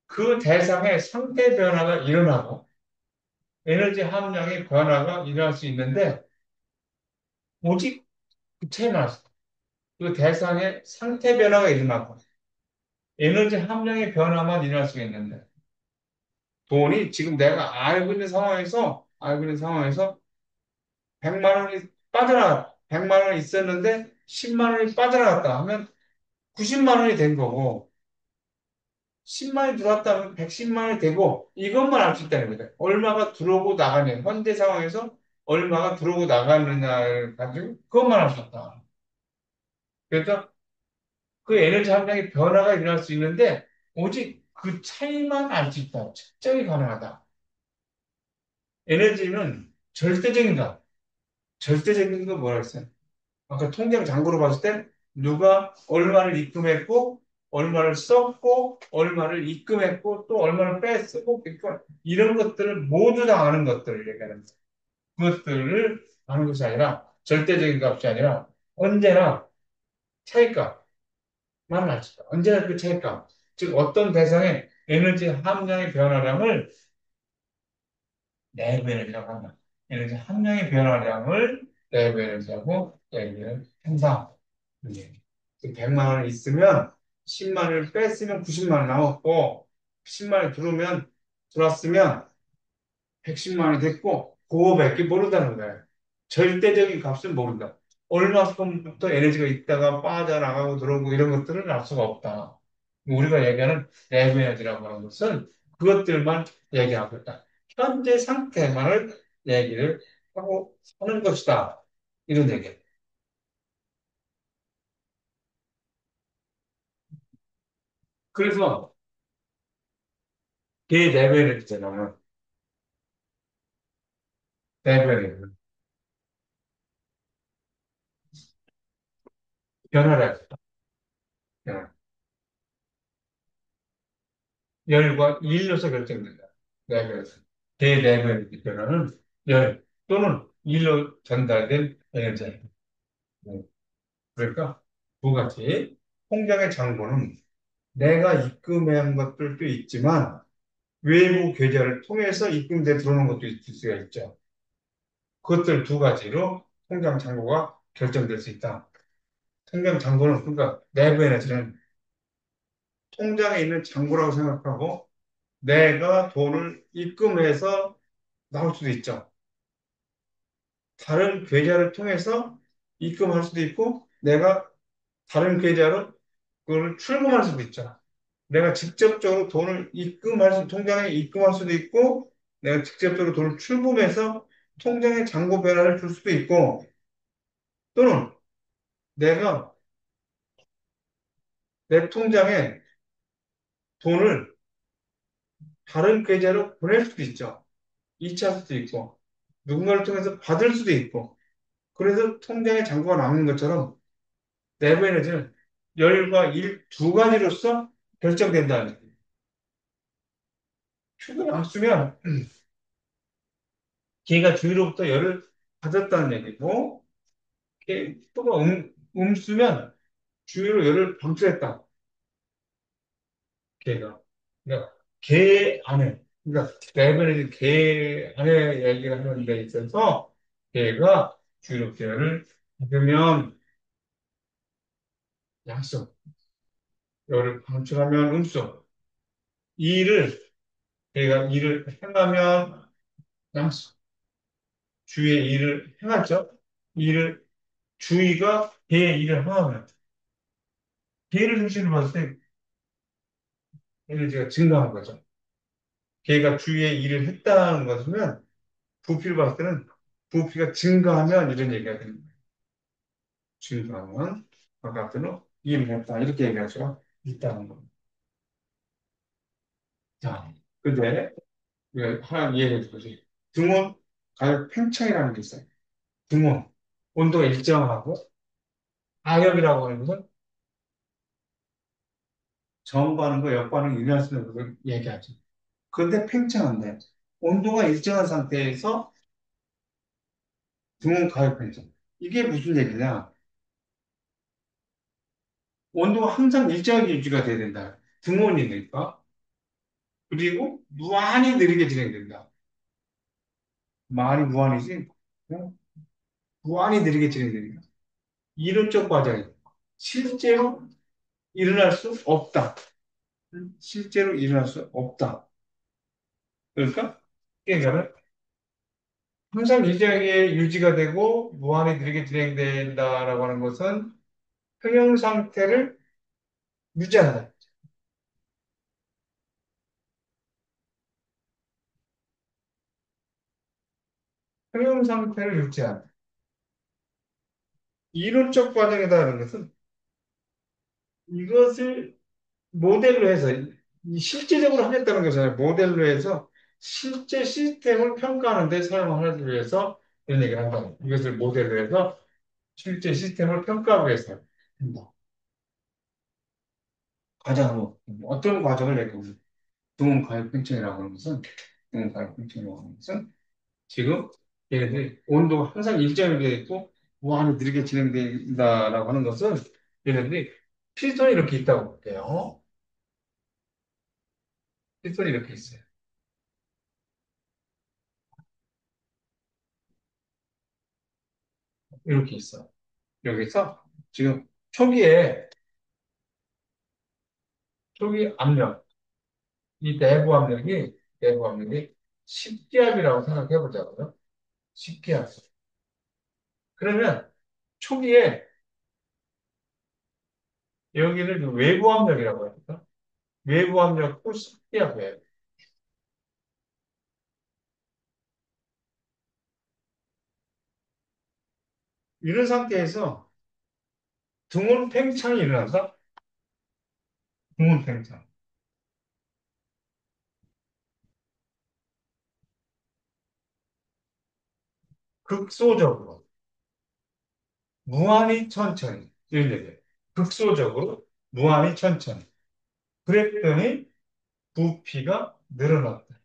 그 대상의 상태 변화가 일어나고 에너지 함량의 변화가 일어날 수 있는데 오직 그 차이만 수. 그 대상의 상태 변화가 일어나고 에너지 함량의 변화만 일어날 수 있는데 돈이 지금 내가 알고 있는 상황에서 100만 원이 100만 원이 있었는데 10만 원이 빠져나갔다 하면 90만 원이 된 거고 10만이 들어왔다면 110만이 되고 이것만 알 수 있다는 거죠. 얼마가 들어오고 나가냐. 현재 상황에서 얼마가 들어오고 나가느냐를 가지고 그것만 알 수 없다. 그래서 그 에너지 함량의 변화가 일어날 수 있는데 오직 그 차이만 알 수 있다. 측정이 가능하다. 에너지는 절대적인가? 절대적인 거 뭐라 했어요? 아까 통장 잔고로 봤을 때 누가 얼마를 입금했고 얼마를 썼고 얼마를 입금했고 또 얼마를 뺐고 그러니까 이런 것들을 모두 다 아는 것들을 얘기하는 거예요. 그것들을 아는 것이 아니라 절대적인 값이 아니라 언제나 차이값만을 알 수 있다. 언제나 그 차이값 즉 어떤 대상의 에너지 함량의 변화량을 내부 에너지라고 한다. 에너지 함량의 변화량을 내부 에너지하고 얘기를 한다. 100만 원 있으면 10만 원을 뺐으면 90만 원 남았고 10만 원이 들어왔으면 110만 원이 됐고 그거밖에 모른다는 거예요. 절대적인 값은 모른다. 얼마큼부터 에너지가 있다가 빠져나가고 들어오고 이런 것들은 알 수가 없다. 우리가 얘기하는 내부 에너지라고 하는 것은 그것들만 얘기하고 있다. 현재 상태만을 얘기를 하고 하는 것이다. 이런 얘기예요. 그래서 걔 내부 에너지잖아요. 내부 에너지. 변화를 했다. 변화. 열과 일로서 결정된다. 내부에서. 대내부 변화는 열 또는 일로 전달된 에너지다. 네. 그러니까 두 가지. 통장의 잔고는 내가 입금한 것들도 있지만 외부 계좌를 통해서 입금돼 들어오는 것도 있을 수가 있죠. 그것들 두 가지로 통장 잔고가 결정될 수 있다. 통장 잔고는 그러니까 내부 에너지는 통장에 있는 잔고라고 생각하고 내가 돈을 입금해서 나올 수도 있죠. 다른 계좌를 통해서 입금할 수도 있고 내가 다른 계좌로 그걸 출금할 수도 있죠. 내가 직접적으로 돈을 통장에 입금할 수도 있고 내가 직접적으로 돈을 출금해서 통장에 잔고 변화를 줄 수도 있고 또는 내가 내 통장에 돈을 다른 계좌로 보낼 수도 있죠. 이체할 수도 있고 누군가를 통해서 받을 수도 있고 그래서 통장에 잔고가 남는 것처럼 레버리지는 열과 일 두 가지로서 결정된다는 거예요. 축을 안 쓰면 걔가 주위로부터 열을 받았다는 얘기고 또가 쓰면 주위로 열을 방출했다. 걔가. 그러니까 걔 안에 그러니까 레버리지 걔 안에 얘기를 하는 데 있어서 걔가 주위로부터 열을 받으면 양수, 열을 방출하면 음수. 일을 걔가 일을 행하면 양수. 주의 일을 행하죠. 일을 주의가 개의 일을 행하면 개를 중심으로 봤을 때 에너지가 증가한 거죠. 개가 주의 일을 했다는 것이면 부피를 봤을 때는 부피가 증가하면 이런 얘기가 됩니다. 증가하면 바깥으로 일을 했다 이렇게 얘기할 수가 있다는 겁니다. 자, 근데 우리가 하나 이해해 주지. 등온 가격 팽창이라는 게 있어요. 등온 온도가 일정하고 가격이라고 하는 것은 정반응과 역반응 일어날 수 있는 걸 얘기하죠. 그런데 팽창한데 온도가 일정한 상태에서 등온 가격 팽창. 이게 무슨 얘기냐? 온도가 항상 일정하게 유지가 돼야 된다. 등온이니까. 그리고 무한히 느리게 진행된다. 말이 무한이지? 어? 무한히 느리게 진행됩니다. 이론적 과정이 실제로 일어날 수 없다. 실제로 일어날 수 없다. 그러니까 그러니까는 항상 일정하게 유지가 되고 무한히 느리게 진행된다라고 하는 것은 평형 상태를 유지한다. 평형 상태를 유지한다. 이론적 과정이라는 것은 이것을 모델로 해서 실제적으로 하겠다는 것은 모델로 해서 실제 시스템을 평가하는 데 사용하기 위해서 이런 얘기를 한다. 이것을 모델로 해서 실제 시스템을 평가하기 위해서 한다. 과정으로 어떤 과정을 내고 등원 가격 팽창이라고 하는 것은 등원 가격 팽창이라고 하는 것은 지금 얘네들이 온도가 항상 일정하게 되어 있고 무한히 느리게 진행된다라고 하는 것은 얘네들이 피스톤이 이렇게 있다고 볼게요. 피스톤이 이렇게 있어요. 이렇게 있어. 여기서 지금 초기 압력, 이 내부 압력이 10기압이라고 생각해 보자고요. 10기압. 그러면 초기에 여기를 그 외부 압력이라고 합니까? 외부 압력도 10기압이에요. 이런 상태에서 등온 팽창이 일어난다? 등온 팽창. 극소적으로, 무한히 천천히. 이런 얘기예요. 극소적으로, 무한히 천천히. 그랬더니 부피가 늘어났다.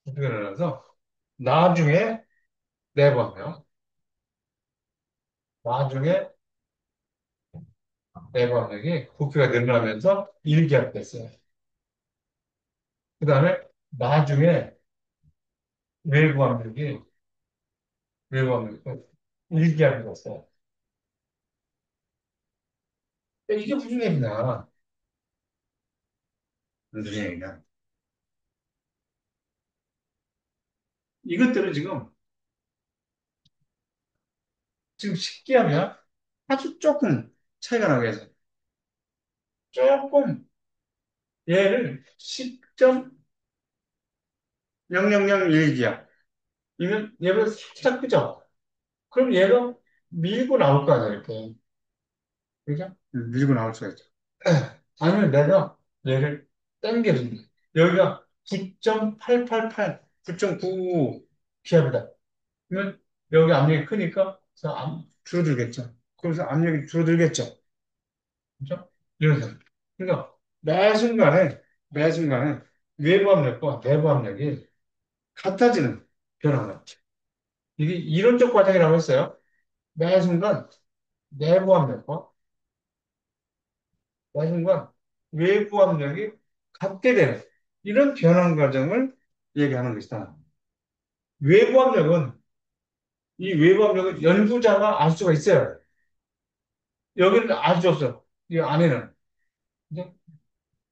부피가 늘어나서 나중에 내보면 나중에 내부압력이 부피가 늘어나면서 일기압됐어요. 그 다음에 나중에 외부압력이 외부압력이 일기압이 됐어요. 이게 무슨 얘기냐? 무슨 얘기냐? 이것들은 지금 식기하면 아주 조금 차이가 나게 해서 조금 얘를 10.0001기야. 이면 얘보다 살짝 크죠? 그럼 얘가 밀고 나올 거 아니야, 이렇게. 그죠? 밀고 나올 수가 있죠. 아니면 내가 얘를 당겨준다. 여기가 9.888, 9.99 기압이다. 그러면 여기 압력이 크니까 그래서 줄어들겠죠. 그래서 압력이 줄어들겠죠. 그죠? 이런 생 그러니까 매 순간에 외부 압력과 내부 압력이 같아지는 변화가 있죠. 이게 이론적 과정이라고 했어요. 매 순간 내부 압력과 매 순간 외부 압력이 같게 되는 이런 변환 과정을 얘기하는 것이다. 외부 압력은 이 외부 압력은 연구자가 알 수가 있어요. 여기는 알 수 없어. 이 안에는. 근데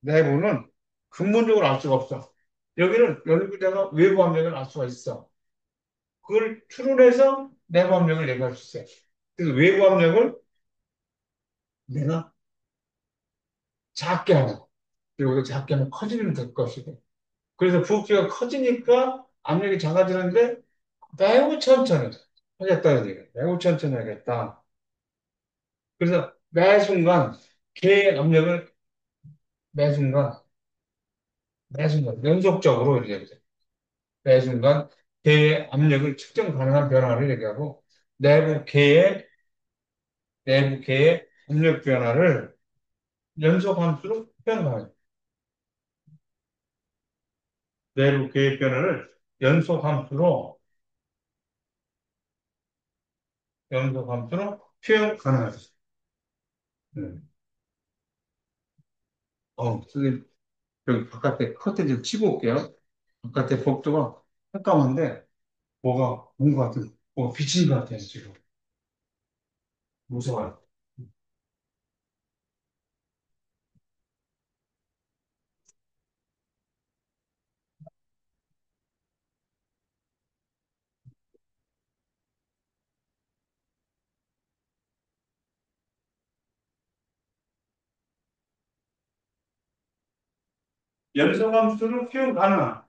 내부는 근본적으로 알 수가 없어. 여기는 연구자가 외부 압력을 알 수가 있어. 그걸 추론해서 내부 압력을 얘기할 수 있어요. 그래서 외부 압력을 내가 작게 하는, 그리고 작게 하면 커지면 될 것이고. 그래서 부피가 커지니까 압력이 작아지는데 매우 천천히 하겠다는 얘기예요. 매우 천천히 하겠다. 그래서 매 순간 개의 압력을 매 순간, 매 순간 연속적으로 이제 매 순간 개의 압력을 측정 가능한 변화를 얘기하고 내부 개의 내부 개의 압력 변화를 연속 함수로 표현합니다. 내부 개의 변화를 연속 함수로 연속 함수로 표현 가능하죠. 음. 선생님, 여기 바깥에 커튼 좀 치고 올게요. 바깥에 복도가 깜깜한데 뭐가 온 것 같은, 뭐 비친 것 같아요, 지금. 무서워요. 연속 함수로 표현 가능한.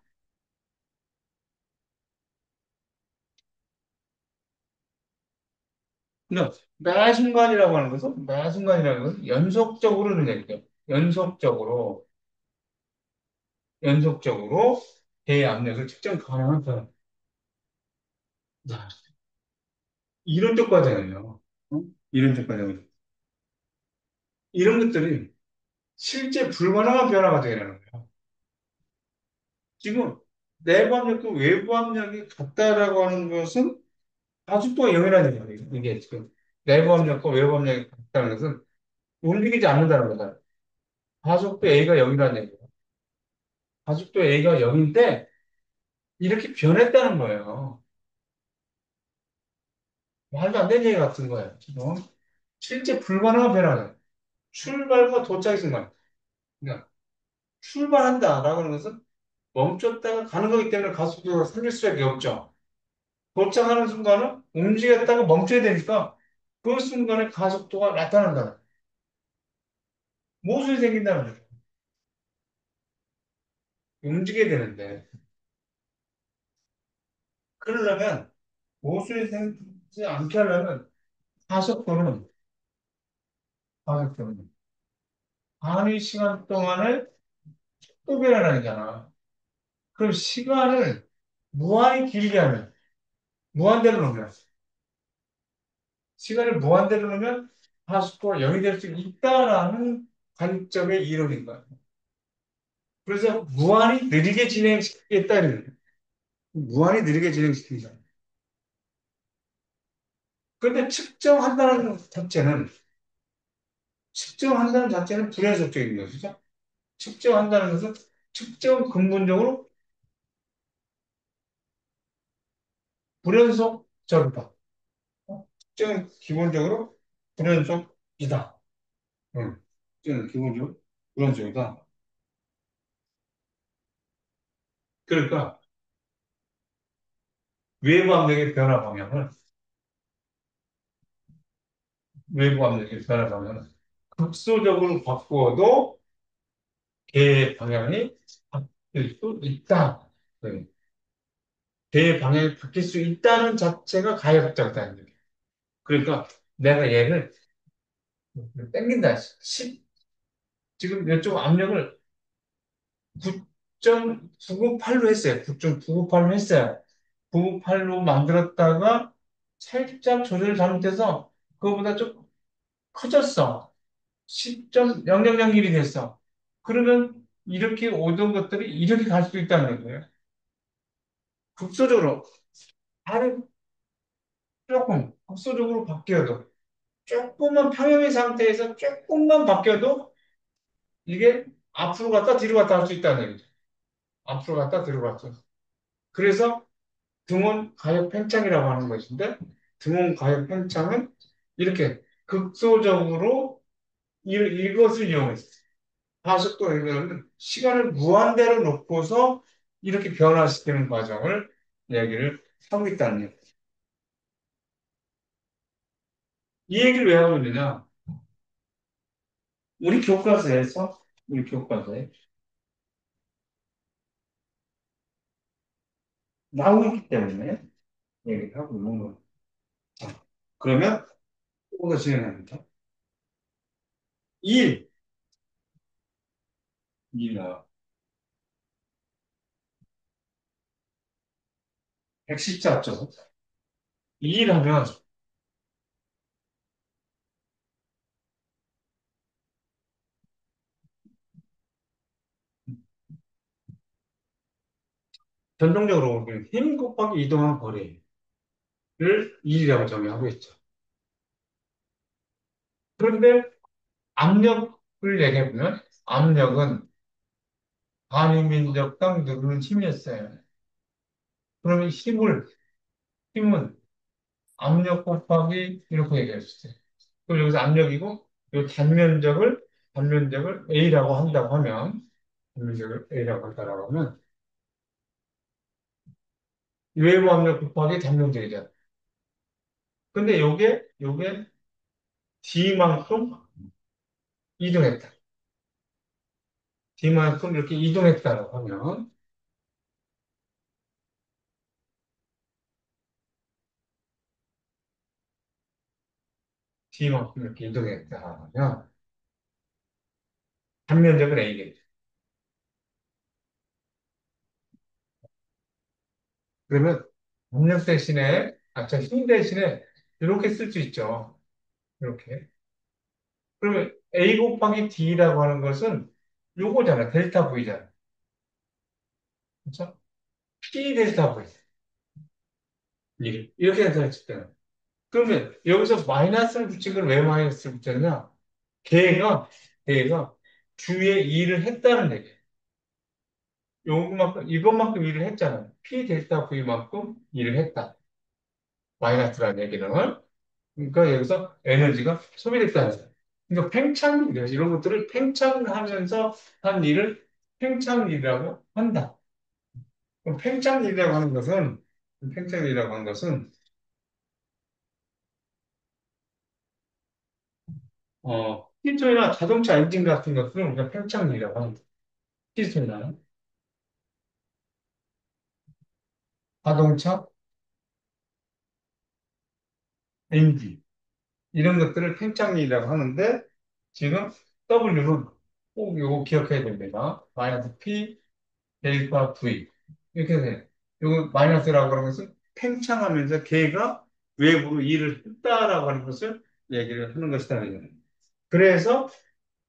그러니까 매 순간이라는 것은 연속적으로는 얘기해요. 연속적으로 대의 압력을 측정 가능한 사람. 자, 이론적 과정이에요. 이론적 과정은. 이런 것들이 실제 불가능한 변화가 되라는 거예요. 지금 내부 압력과 외부 압력이 같다라고 하는 것은 가속도가 영이라는 얘기예요. 이게 지금 내부 압력과 외부 압력이 같다는 것은 움직이지 않는다는 거잖아요. 가속도 A가 0이라는 얘기예요. 가속도 A가 0인데 이렇게 변했다는 거예요. 말도 안 되는 얘기 같은 거예요. 지금 실제 불가능한 변화예요. 출발과 도착의 순간. 그러니까 출발한다라고 하는 것은 멈췄다가 가는 거기 때문에 가속도가 생길 수밖에 없죠. 도착하는 순간은 움직였다가 멈춰야 되니까 그 순간에 가속도가 나타난다는 거예요. 모순이 생긴다는 거예요. 움직여야 되는데. 그러려면 모순이 생기지 않게 하려면 가속도는 가속도는 단위 시간 동안에 또 변화라잖아. 그럼 시간을 무한히 길게 하면 무한대로 놓으면 시간을 무한대로 놓으면 하수도가 0이 될 수 있다라는 관점의 이론인 거야. 그래서 무한히 느리게 진행시키겠다 이런 거예요. 무한히 느리게 진행시킨다. 그런데 측정한다는 자체는 불연속적인 것이죠. 측정한다는 것은 측정 근본적으로 불연속적이다. 측정은 기본적으로 불연속이다. 응. 저는 기본적으로 그런 쪽이다. 그러니까 외부 압력의 변화 방향을 외부 압력의 변화 방향을 극소적으로 바꾸어도 개 방향이 바뀔 수 있다. 네. 개 방향이 바뀔 수 있다는 자체가 가역적이다는 얘기예요. 그러니까 내가 얘를 땡긴다. 10, 지금 이쪽 압력을 9.998로 했어요. 9.998로 했어요. 998로 만들었다가 살짝 조절을 잘못해서 그거보다 좀 커졌어. 10.0001이 됐어. 그러면 이렇게 오던 것들이 이렇게 갈 수도 있다는 거예요. 국소적으로, 다른 국소적으로 바뀌어도, 조금만 평형의 상태에서 조금만 바뀌어도 이게 앞으로 갔다 뒤로 갔다 할 수 있다는 얘기죠. 앞으로 갔다 뒤로 갔다. 그래서 등원 가역 팽창이라고 하는 것인데, 등원 가역 팽창은 이렇게 극소적으로 이것을 이용했어요. 하속도 얘기하면 시간을 무한대로 놓고서 이렇게 변화시키는 과정을 얘기를 하고 있다는 얘기예요. 이 얘기를 왜 하고 있느냐? 우리 교과서에서, 우리 교과서에 나오고 있기 때문에 얘기를 하고 있는 거예요. 자, 그러면 조금 더 진행합니다. 2일, 2일 나와. 114점. 2일 하면 전통적으로 힘 곱하기 이동한 거리를 2일이라고 정의하고 있죠. 그런데 압력을 얘기해보면 압력은 한인민족당 누르는 힘이었어요. 그러면 힘은 압력 곱하기 이렇게 얘기했어요. 그럼 여기서 압력이고, 이 단면적을 A라고 한다고 하면, 단면적을 A라고 한다고 하면, 외부 압력 곱하기 단면적이잖아. 근데 요게 D만큼 이동했다. D만큼 이렇게 이동했다고 하면, D만큼 이렇게 이동했다 하면, 단면적은 A겠죠. 그러면 압력 대신에, 힘 대신에 이렇게 쓸 수 있죠. 이렇게. 그러면 A 곱하기 D라고 하는 것은 요거잖아. 델타 V잖아. 그렇죠? P 델타 V. 이렇게 해서 때는. 그러면 여기서 마이너스를 붙인 걸 왜 마이너스를 붙였냐? 걔가 주에 일을 했다는 얘기예요. 이것만큼 일을 했잖아요. P 델타 V만큼 일을 했다. 마이너스라는 얘기는. 그러니까 여기서 에너지가 소비됐다는 거예요. 그러니까 이런 것들을 팽창하면서 한 일을 팽창일이라고 한다. 그럼 팽창일이라고 하는 것은, 히트나 자동차 엔진 같은 것들은 우리가 팽창일이라고 합니다. 히트나 자동차 엔진, 이런 것들을 팽창일이라고 하는데, 지금 W는 꼭 이거 기억해야 됩니다. 마이너스 P 델타 V. 이렇게 돼요. 이거 마이너스라고 하는 것은 팽창하면서 걔가 외부로 일을 했다라고 하는 것을 얘기를 하는 것이다. 그래서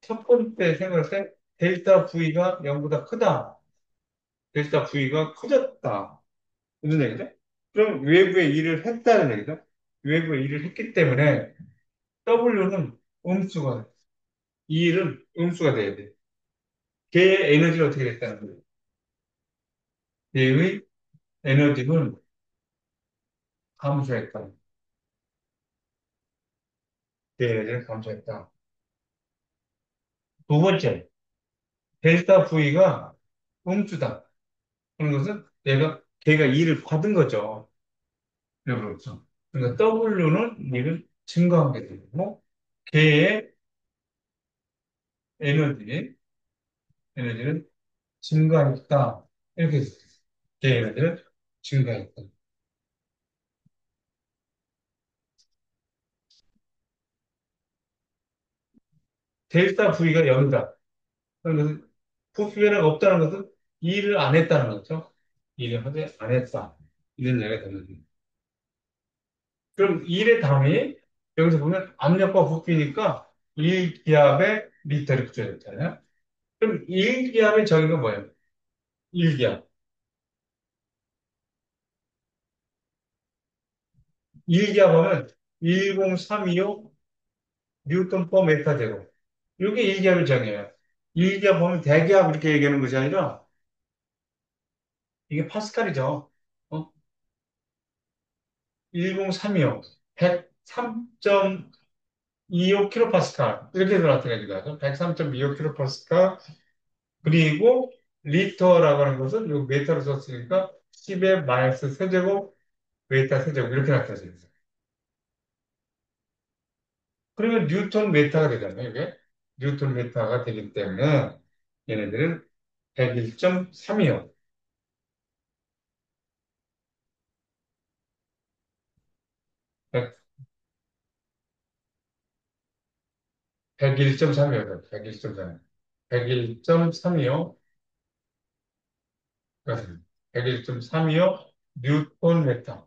첫 번째 생각할 때 델타 V가 0보다 크다. 델타 V가 커졌다. 무슨 얘기죠? 그럼 외부에 일을 했다는 얘기죠. 외부에 일을 했기 때문에 W는 음수가, 이 일은 음수가 돼야 돼. 걔의 에너지가 어떻게 됐다는 거예요? 걔의 에너지는 감소했다. 걔의 에너지를 감소했다. 두 번째, 델타 V가 음수다. 그런 것은 걔가 일을 받은 거죠. 그렇죠. 그러니까 W는 일을 증가하게 되고, 걔의 에너지, 에너지는 증가했다. 이렇게 됐어요. 걔의 에너지는 증가했다. 델타 V가 0이다. 그러면 부피가 없다는 것은 일을 안 했다는 거죠. 일을 하지 안 했다. 이런 얘기가 되는 거죠. 그럼 일의 담이 여기서 보면 압력과 부피니까 1기압에 리터를 붙여졌잖아요. 그럼 1기압의 정의가 뭐예요? 1기압. 1기압 하면 10325 뉴턴 퍼 메타 제곱. 이게 1기압의 정의예요. 1기압 보면 대기압 이렇게 얘기하는 것이 아니라 이게 파스칼이죠. 어? 1032요. 103.25kPa 이렇게 나타내기도 103.25kPa 그리고 리터라고 하는 것은 요 메타로 썼으니까 10의 마이너스 세제곱 메타 세제곱 이렇게 나타집니다. 그러면 뉴턴 메타가 되잖아요. 이게 뉴턴 메타가 되기 때문에 얘네들은 101.3이요. 101.3이요. 101.3. 101.3이요. 101.3이요. 뉴턴 메타.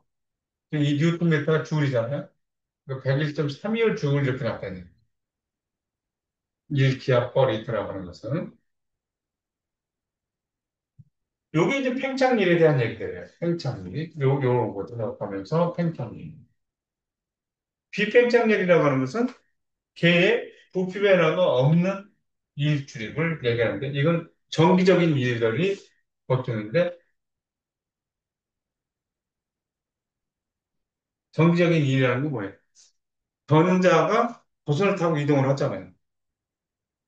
이 뉴턴 메타가 줄이잖아요. 그 101.32를 죽을 이렇게 나타내요. 1기압 퍼 리터라고 하는 것은. 요게 이제 팽창률에 대한 얘기들이에요. 팽창률. 요런 거 들어가면서 팽창률. 비팽창률이라고 하는 것은 개의 부피 변화가 없는 일출입을 얘기하는데 이건 정기적인 일들이 보통인데 정기적인 일이라는 건 뭐예요? 전자가 도선을 타고 이동을 하잖아요.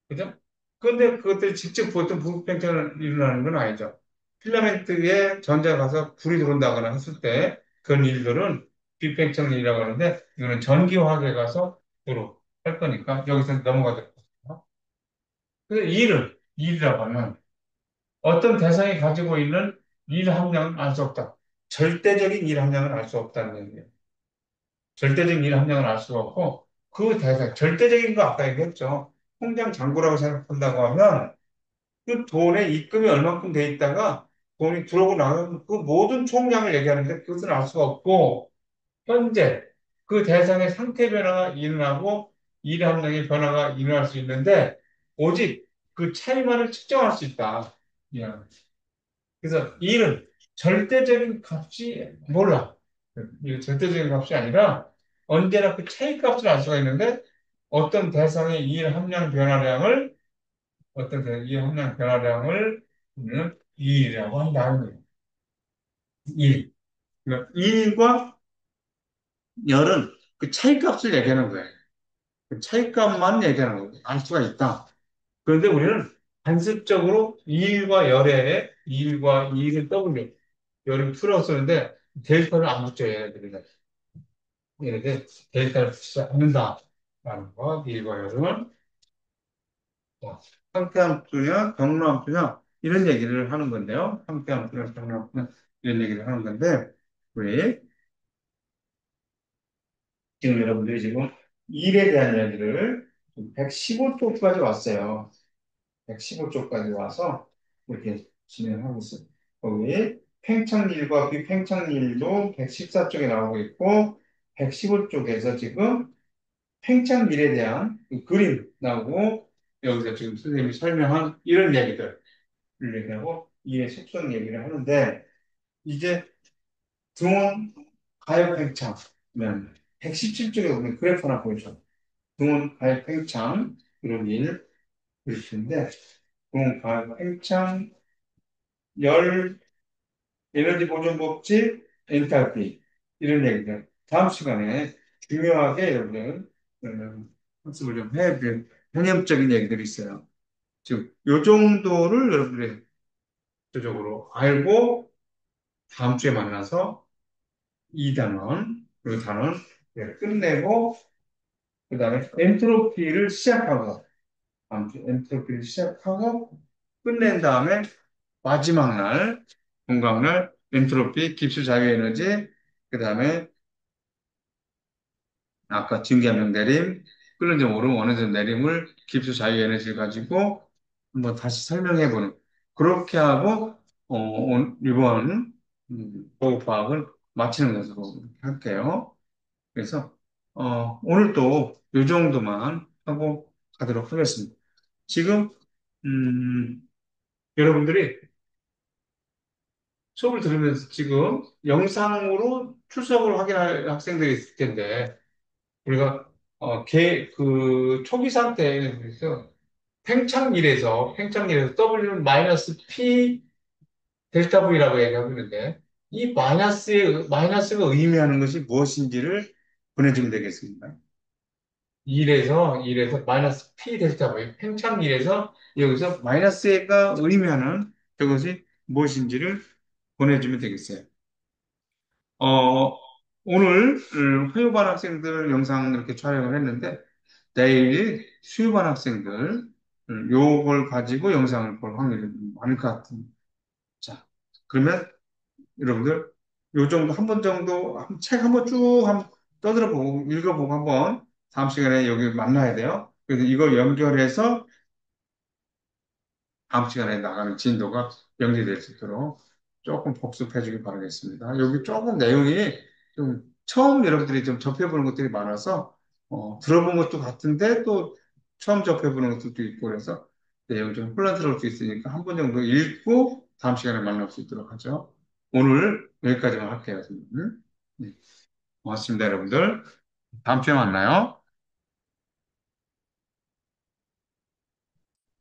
그죠? 근데 그것들이 직접 보통 부팽창을 일어나는 건 아니죠. 필라멘트에 전자가 가서 불이 들어온다거나 했을 때 그런 일들은 비팽창일이라고 하는데 이거는 전기화학에 가서 주로 할 거니까 여기서 넘어가도록 하겠습니다. 그래서 일이라고 하면 어떤 대상이 가지고 있는 일 함량은 알 수 없다. 절대적인 일 함량은 알 수 없다는 얘기예요. 절대적인 일 함량을 알 수가 없고 그 대상, 절대적인 거 아까 얘기했죠. 통장 잔고라고 생각한다고 하면 그 돈에 입금이 얼마큼 돼 있다가 돈이 들어오고 나면 그 모든 총량을 얘기하는데 그것은 알 수가 없고 현재 그 대상의 상태 변화가 일어나고 일 함량의 변화가 일어날 수 있는데 오직 그 차이만을 측정할 수 있다. 예. 그래서 일은 절대적인 값이 몰라. 이 절대적인 값이 아니라 언제나 그 차이 값을 알 수가 있는데 어떤 대상의 일 함량 변화량을 어떤 이 함량 변화량을 우리는 이라고 한다는 거예요. 일. 그러니까 일과 열은 그 차이값을 얘기하는 거예요. 그 차이값만 얘기하는 거예요. 알 수가 있다. 그런데 우리는 간접적으로 일과 일을 W, 열을 풀어 쓰는데 데이터를 안 붙여요, 얘네들이. 얘네들 데이터를 붙이지 않는다라는 거, 일과 열은. 뭐, 상태함 수냐, 경로함 수냐, 이런 얘기를 하는 건데요. 상태함 수냐, 경로함 수냐, 이런 얘기를 하는 건데, 우리 지금 여러분들이 지금 일에 대한 이야기를 115쪽까지 왔어요. 115쪽까지 와서 이렇게 진행하고 있어요. 거기 팽창일과 비팽창일도 114쪽에 나오고 있고, 115쪽에서 지금 팽창일에 대한 그 그림 나오고, 여기서 지금 선생님이 설명한 이런 얘기들. 얘기하고 이해 속성 얘기를 하는데 이제 등원 가역 팽창 그러면 117쪽에 보면 그래프 하나 보이죠. 등원 가역 팽창 이런 일 그리시는데 등원 가역 팽창 열 에너지 보존 법칙 엔탈피 이런 얘기들 다음 시간에 중요하게 여러분들 학습을 좀 해야 될 개념적인 얘기들이 있어요. 지금 요 정도를 여러분들이 구체적으로 알고 다음 주에 만나서 이 단원, 그 단원 끝내고 그다음에 엔트로피를 시작하고 다음 주 엔트로피를 시작하고 끝낸 다음에 마지막 날 공강날 엔트로피 깁스 자유에너지 그다음에 아까 증기압력 내림 끓는 점 오름 어느 점 내림을 깁스 자유에너지를 가지고 한번 다시 설명해보는 그렇게 하고 이번 보호파악을 마치는 것으로 할게요. 그래서 오늘 또 이 정도만 하고 가도록 하겠습니다. 지금 음, 여러분들이 수업을 들으면서 지금 영상으로 출석을 확인할 학생들이 있을 텐데 우리가 그 초기 상태에서 팽창일에서 W는 마이너스 P 델타 V라고 얘기하고 있는데 이 마이너스가 의미하는 것이 무엇인지를 보내주면 되겠습니다. 1에서 마이너스 P 델타 V 팽창일에서 여기서 마이너스가 의미하는 그것이 무엇인지를 보내주면 되겠어요. 어, 오늘 화요반 학생들 영상 이렇게 촬영을 했는데 내일 수요반 학생들 요걸 가지고 영상을 볼 확률이 많을 것 같습니다. 자, 그러면 여러분들 요 정도 한 번 정도 책 한번 쭉 한번 떠들어 보고 읽어보고 한번 다음 시간에 여기 만나야 돼요. 그래서 이거 연결해서 다음 시간에 나가는 진도가 연결될 수 있도록 조금 복습해 주길 바라겠습니다. 여기 조금 내용이 좀 처음 여러분들이 좀 접해보는 것들이 많아서 들어본 것도 같은데 또 처음 접해보는 것도 있고 그래서 내용이 좀 혼란스러울 수 있으니까 한 번 정도 읽고 다음 시간에 만날 수 있도록 하죠. 오늘 여기까지만 할게요. 네, 고맙습니다, 여러분들. 다음 주에 만나요.